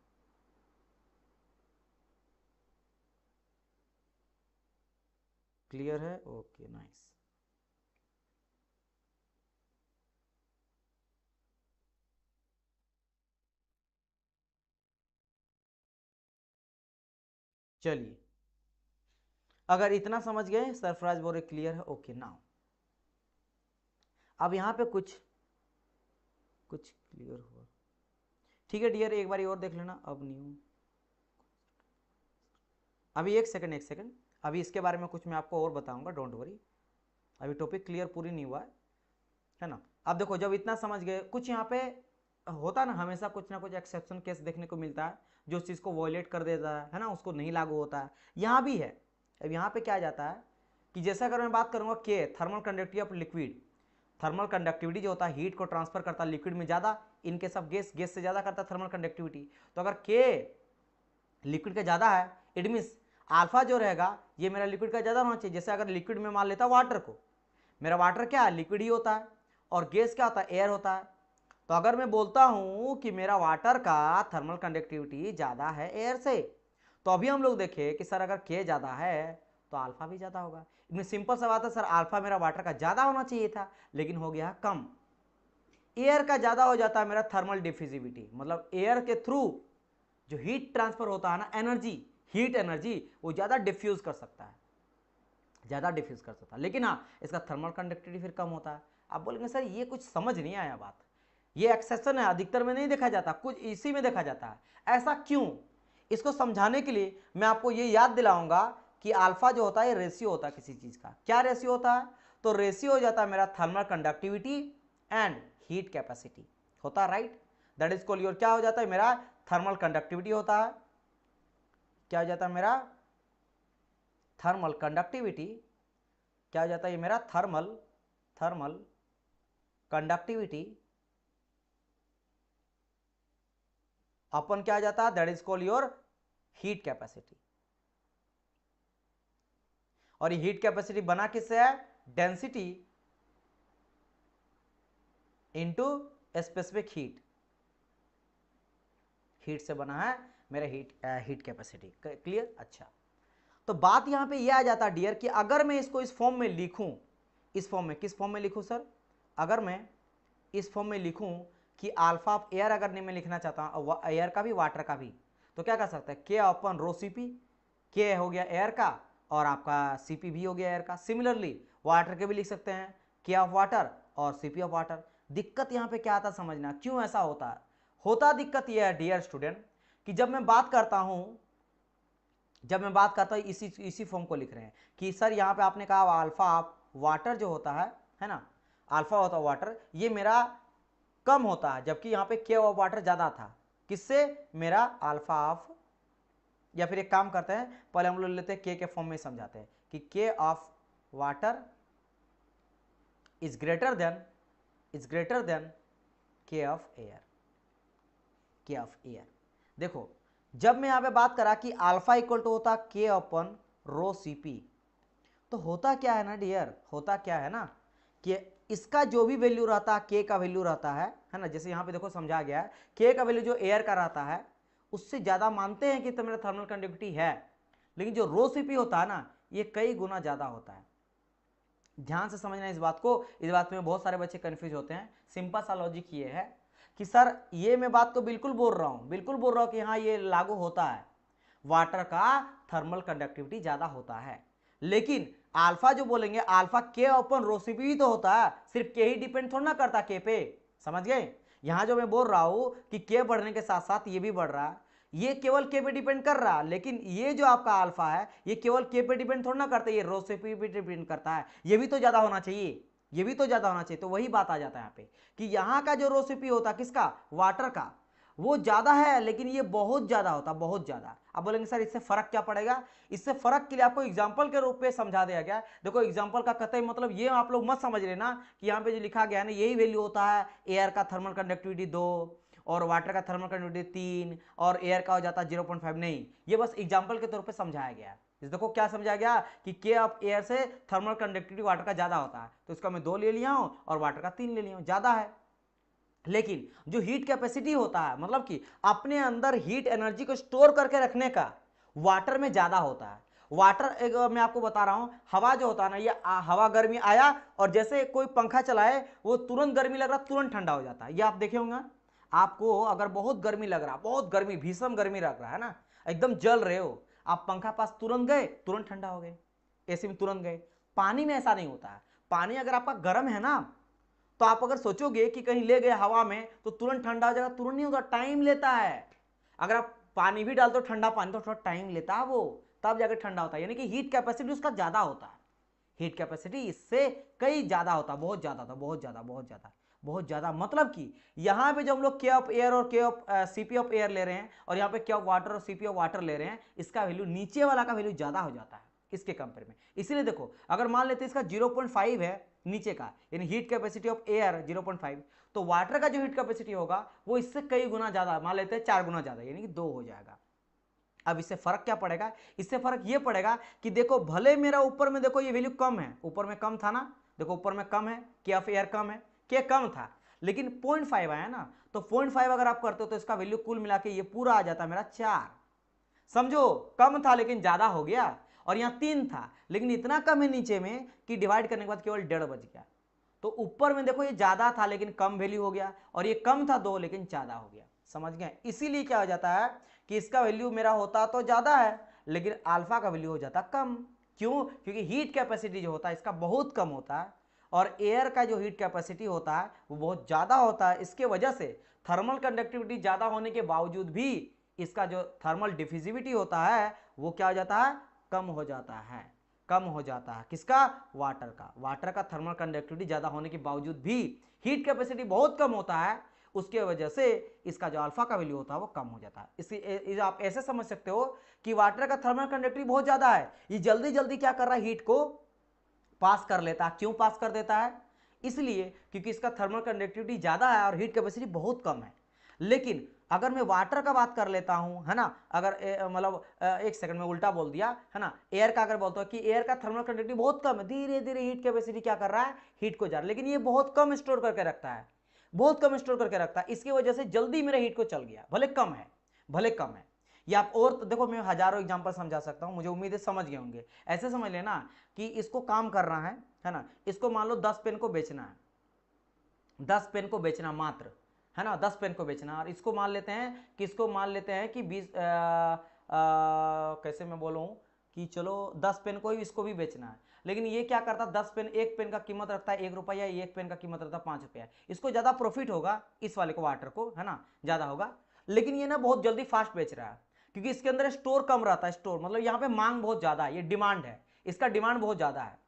क्लियर है, ओके नाइस। चलिए, अगर इतना समझ गए, सरफराज बोल रहे क्लियर है, ओके नाउ। अब यहां पे कुछ क्लियर हुआ, ठीक है डियर, एक बार और देख लेना। अब न्यू, अभी एक सेकंड, अभी इसके बारे में कुछ मैं आपको और बताऊंगा, डोंट वरी, अभी टॉपिक क्लियर पूरी नहीं हुआ है ना। अब देखो, जब इतना समझ गए, कुछ यहाँ पे होता ना, हमेशा कुछ ना कुछ एक्सेप्शन केस देखने को मिलता है, जो चीज़ को वॉयलेट कर देता है ना, उसको नहीं लागू होता है। यहाँ भी है। अब यहाँ पे क्या जाता है कि जैसा अगर मैं बात करूँगा के thermal conductivity of liquid, thermal conductivity जो होता है हीट को ट्रांसफर करता है लिक्विड में ज़्यादा, इनके सब गैस से ज़्यादा करता है थर्मल कंडक्टिविटी। तो अगर के लिक्विड का ज़्यादा है, इट मीन्स अल्फा जो रहेगा ये मेरा लिक्विड का ज़्यादा होना चाहिए। जैसे अगर लिक्विड में मान लेता वाटर को, मेरा वाटर क्या है, लिक्विड ही होता है, और गैस क्या होता है, एयर होता है। तो अगर मैं बोलता हूं कि मेरा वाटर का थर्मल कंडक्टिविटी ज़्यादा है एयर से, तो अभी हम लोग देखें कि सर अगर के ज़्यादा है तो अल्फा भी ज़्यादा होगा। इनमें सिंपल सा बात है, सर अल्फा मेरा वाटर का ज़्यादा होना चाहिए था लेकिन हो गया कम। एयर का ज़्यादा हो जाता है मेरा थर्मल डिफ्यूजिविटी, मतलब एयर के थ्रू जो हीट ट्रांसफर होता है ना, एनर्जी, हीट एनर्जी, वो ज़्यादा डिफ्यूज कर सकता है, ज़्यादा डिफ्यूज कर सकता है। लेकिन हाँ, इसका थर्मल कंडक्टिविटी फिर कम होता है। आप बोलेंगे सर ये कुछ समझ नहीं आया बात, ये एक्सेप्शन है, अधिकतर में नहीं देखा जाता, कुछ इसी में देखा जाता है। ऐसा क्यों? इसको समझाने के लिए मैं आपको ये याद दिलाऊंगा कि अल्फा जो होता है रेशियो होता है किसी चीज का। क्या रेशियो होता है? तो रेशियो हो जाता है मेरा thermal conductivity and heat capacity होता है, right. That is called your, क्या हो जाता है मेरा थर्मल कंडक्टिविटी होता है, क्या हो जाता है मेरा थर्मल कंडक्टिविटी, क्या हो जाता है ये मेरा थर्मल कंडक्टिविटी अपन क्या आ जाता है, that is called your heat capacity. और ये हीट कैपेसिटी बना किससे है, डेंसिटी इंटू स्पेसिफिक हीट से बना है मेरा हीट कैपेसिटी। क्लियर? अच्छा, तो बात यहां पे यह आ जाता है डियर कि अगर मैं इसको इस फॉर्म में लिखूं, इस फॉर्म में, किस फॉर्म में लिखूं सर, अगर मैं इस फॉर्म में लिखूं कि अल्फा ऑफ एयर अगर नहीं मैं लिखना चाहता हूं, एयर का भी वाटर का भी, तो क्या कर सकते हैं, के अपन रो सीपी, के हो गया एयर का और आपका सीपी भी हो गया एयर का। सिमिलरली वाटर के भी लिख सकते हैं, के ऑफ वाटर और सीपी ऑफ वाटर। दिक्कत यहाँ पे क्या आता समझना, क्यों ऐसा होता है? होता दिक्कत यह है डियर स्टूडेंट कि जब मैं बात करता हूं इसी फॉर्म को लिख रहे हैं कि सर यहाँ पे आपने कहा अल्फा ऑफ वाटर जो होता है ना, अल्फा होता है वाटर, ये मेरा कम होता है, जबकि यहाँ पे के ऑफ वाटर ज्यादा था। किससे? मेरा अल्फा ऑफ, या फिर एक काम करते हैं, पहले हम लोग लेते हैं के फॉर्म में समझाते हैं कि के of water is greater than के ऑफ एयर, के ऑफ एयर। देखो, जब मैं यहां पे बात करा कि अल्फा इक्वल टू होता के अपन रो सीपी, तो होता क्या है ना डियर, होता क्या है ना कि इसका जो भी वैल्यू रहता है, के का वैल्यू रहता है ना, जैसे यहां पे देखो समझा गया है, के का वैल्यू जो एयर का रहता है उससे ज्यादा मानते हैं कि तो मेरा थर्मल कंडक्टिविटी है, लेकिन जो रो सीपी होता है ना ये कई गुना ज्यादा होता है। ध्यान से समझना इस बात को, इस बात में बहुत सारे बच्चे कंफ्यूज होते हैं। सिंपल सा लॉजिक ये है कि सर ये मैं बात तो बिल्कुल बोल रहा हूं कि हाँ ये लागू होता है, वाटर का थर्मल कंडक्टिविटी ज्यादा होता है, लेकिन अल्फा जो बोलेंगे अल्फा के अपन रो सीपी भी तो होता है, सिर्फ के ही डिपेंड थोड़ा ना करता के पे, समझ गए। यहां जो मैं बोल रहा हूं कि के बढ़ने के साथ साथ ये भी बढ़ रहा है, ये केवल के पे डिपेंड कर रहा है, लेकिन ये जो आपका अल्फा है ये केवल के पे डिपेंड थोड़ा ना करता है, ये रो से पे डिपेंड करता है, ये भी तो ज्यादा होना चाहिए, ये भी तो ज्यादा होना चाहिए। तो वही बात आ जाता है यहाँ पे कि यहाँ का जो रोसिपी होता है किसका, वाटर का, वो ज्यादा है, लेकिन ये बहुत ज्यादा होता, बहुत ज्यादा। अब बोलेंगे सर इससे फर्क क्या पड़ेगा, इससे फर्क के लिए आपको एग्जांपल के रूप में समझा दिया गया। देखो एग्जांपल का कतई मतलब ये आप लोग मत समझ लेना कि यहाँ पे जो लिखा गया है ना यही वैल्यू होता है, एयर का थर्मल कंडक्टिविटी 2 और वाटर का थर्मल कंडक्टिविटी 3 और एयर का हो जाता है 0.5। नहीं, ये बस एग्जाम्पल के तौर पर समझाया गया है। देखो क्या समझा गया कि के ऑफ एयर से थर्मल कंडक्टिविटी वाटर का ज्यादा होता है, तो इसका मैं 2 ले लिया हूं और वाटर का 3 ले लिया हूं, ज्यादा है। लेकिन जो हीट कैपेसिटी होता है, मतलब कि अपने अंदर हीट एनर्जी को स्टोर करके रखने का, वाटर में ज्यादा होता है। वाटर एक मैं आपको बता रहा हूं, हवा जो होता है ना, ये हवा गर्मी आया और जैसे कोई पंखा चलाए वो तुरंत गर्मी लग रहा तुरंत ठंडा हो जाता है। ये आप देखे होंगे, आपको अगर बहुत गर्मी लग रहा, बहुत गर्मी भीषण गर्मी लग रहा है ना, एकदम जल रहे हो, आप पंखा पास तुरंत गए तुरंत ठंडा हो गए, एसी में तुरंत गए। पानी में ऐसा नहीं होता है। पानी अगर आपका गर्म है ना, तो आप अगर सोचोगे कि कहीं ले गए हवा में तो तुरंत ठंडा हो जाएगा, तुरंत नहीं होता, टाइम लेता है। अगर आप पानी भी डालते हो ठंडा पानी तो थोड़ा टाइम लेता है वो, तब जाकर ठंडा होता है। यानी कि हीट कैपेसिटी उसका ज्यादा होता है, हीट कैपेसिटी इससे कई ज्यादा होता है, बहुत ज्यादा था, बहुत ज्यादा, बहुत ज्यादा, बहुत ज्यादा। मतलब कि यहां पे जो हम लोग के ऑफ एयर और के ऑफ सीपी ऑफ एयर ले रहे हैं और यहाँ पे के ऑफ वाटर और सीपी ऑफ वाटर ले रहे हैं, इसका वैल्यू नीचे वाला का वैल्यू ज्यादा हो जाता है इसके कंपेयर में। इसीलिए देखो अगर मान लेते हैं इसका 0.5 है नीचे का, यानी हीट कैपेसिटी ऑफ एयर 0.5, तो वाटर का जो हीट कैपेसिटी होगा वो इससे कई गुना ज्यादा, मान लेते हैं 4 गुना ज्यादा, यानी कि 2 हो जाएगा। अब इससे फर्क क्या पड़ेगा, इससे फर्क ये पड़ेगा कि देखो भले मेरा ऊपर में देखो ये वैल्यू कम है, ऊपर में कम था ना, देखो ऊपर में कम है, के ऑफ एयर कम है, के कम था, लेकिन 0.5 आया ना, तो 0.5 अगर आप करते हो तो इसका वैल्यू कुल मिला के ये पूरा आ जाता है मेरा 4। समझो कम था लेकिन ज्यादा हो गया, और यहाँ 3 था लेकिन इतना कम है नीचे में कि डिवाइड करने के बाद केवल 1.5 बच गया। तो ऊपर में देखो ये ज्यादा था लेकिन कम वैल्यू हो गया, और ये कम था 2 लेकिन ज्यादा हो गया। समझ गए? इसीलिए क्या हो जाता है कि इसका वैल्यू मेरा होता तो ज्यादा है लेकिन अल्फा का वैल्यू हो जाता कम। क्यों? क्योंकि हीट कैपेसिटी जो होता है इसका बहुत कम होता है और एयर का जो हीट कैपेसिटी होता है वो बहुत ज्यादा होता है। इसके वजह से थर्मल कंडक्टिविटी ज्यादा होने के बावजूद भी इसका जो थर्मल डिफ्यूजिविटी होता है वो क्या हो जाता है, कम हो जाता है, कम हो जाता है। किसका? वाटर का। वाटर का थर्मल कंडक्टिविटी ज्यादा होने के बावजूद भी हीट कैपेसिटी बहुत कम होता है, उसके वजह से इसका जो अल्फा का वैल्यू होता है वो कम हो जाता है। इसी आप ऐसे समझ सकते हो कि वाटर का थर्मल कंडक्टिविटी बहुत ज्यादा है, ये जल्दी जल्दी क्या कर रहा है, हीट को पास कर लेता है। क्यों पास कर देता है? इसलिए क्योंकि इसका थर्मल कंडक्टिविटी ज्यादा है और हीट कैपेसिटी बहुत कम है। लेकिन अगर मैं वाटर का बात कर लेता हूं, है ना, अगर मतलब एक सेकंड में उल्टा बोल दिया, है ना, एयर का अगर बोलता हूं कि एयर का थर्मल कंडक्टिविटी बहुत कम है, धीरे धीरे हीट कैपेसिटी क्या कर रहा है, हीट को जा रहा है, लेकिन ये बहुत कम स्टोर करके रखता है, बहुत कम स्टोर करके रखता है। इसकी वजह से जल्दी मेरा हीट को चल गया, भले कम है, भले कम है। या आप और तो देखो मैं हजारों एग्जांपल समझा सकता हूं, मुझे उम्मीद है समझ गए होंगे। ऐसे समझ लेना कि इसको काम करना है ना, इसको मान लो 10 पेन को बेचना है, 10 पेन को बेचना मात्र, है ना, 10 पेन को बेचना। और इसको मान लेते हैं कि इसको मान लेते हैं कि 20 कैसे मैं बोलूं कि चलो 10 पेन को ही इसको भी बेचना है, लेकिन ये क्या करता है, 10 पेन, एक पेन का कीमत रखता है 1 रुपया, एक पेन का कीमत रखता है 5 रुपया। इसको ज्यादा प्रॉफिट होगा इस वाले को, वाटर को, है ना, ज्यादा होगा, लेकिन ये ना बहुत जल्दी फास्ट बेच रहा है क्योंकि इसके अंदर स्टोर कम रहता है। स्टोर मतलब यहाँ पे मांग बहुत ज्यादा है, ये डिमांड है, इसका डिमांड बहुत ज्यादा है,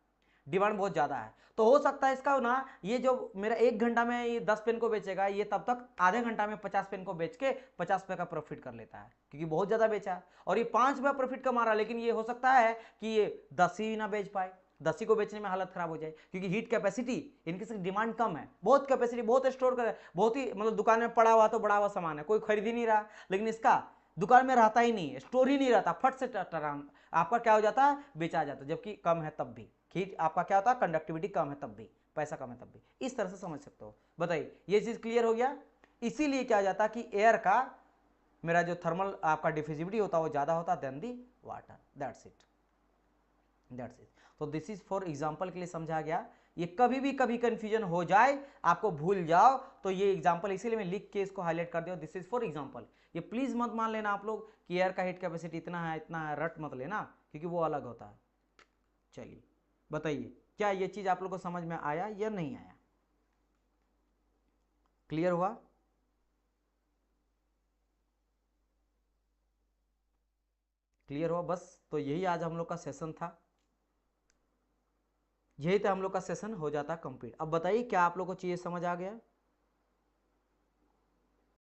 डिमांड बहुत ज्यादा है। तो हो सकता है इसका ना, ये जो मेरा 1 घंटा में ये 10 पेन को बेचेगा, ये तब तक आधे घंटा में 50 पेन को बेच के 50 रुपए का प्रॉफिट कर लेता है क्योंकि बहुत ज्यादा बेचा। और ये 5 रुपया प्रॉफिट कमा रहा है, लेकिन ये हो सकता है कि ये 10 ही ना बेच पाए, 10 ही को बेचने में हालत खराब हो जाए क्योंकि हीट कैपेसिटी इनकी डिमांड कम है, बहुत कैपेसिटी, बहुत स्टोर कर, बहुत ही मतलब दुकान में पड़ा हुआ तो बड़ा हुआ सामान है, कोई खरीद ही नहीं रहा, लेकिन इसका दुकान में रहता ही नहीं है, स्टोर ही नहीं रहता, फट से आपका क्या हो जाता है, बेचा जाता है, जबकि कम है तब भी। हीट आपका क्या होता है, कंडक्टिविटी कम है तब भी, पैसा कम है तब भी। इस तरह से समझ सकते हो। बताइए ये चीज क्लियर हो गया? इसीलिए क्या हो जाता है कि एयर का मेरा जो थर्मल आपका डिफ्यूजिविटी होता है वो ज्यादा होता है than the water. That's it, that's it. तो दिस इज फॉर एग्जांपल के लिए समझा गया। ये कभी भी कभी कंफ्यूजन हो जाए, आपको भूल जाओ, तो ये एग्जांपल इसीलिए मैं लिख के इसको हाईलाइट कर दिया, दिस इज फॉर एग्जांपल। ये प्लीज मत मान लेना आप लोग कि एयर का हीट कैपेसिटी इतना है इतना है, रट मत लेना क्योंकि वो अलग होता है। चलिए बताइए क्या ये चीज आप लोग को समझ में आया या नहीं आया? क्लियर हुआ? क्लियर हुआ बस। तो यही आज हम लोग का सेशन था, यही था हम लोग का सेशन, हो जाता कंप्लीट। अब बताइए क्या आप लोग को चीज़ें समझ आ गया?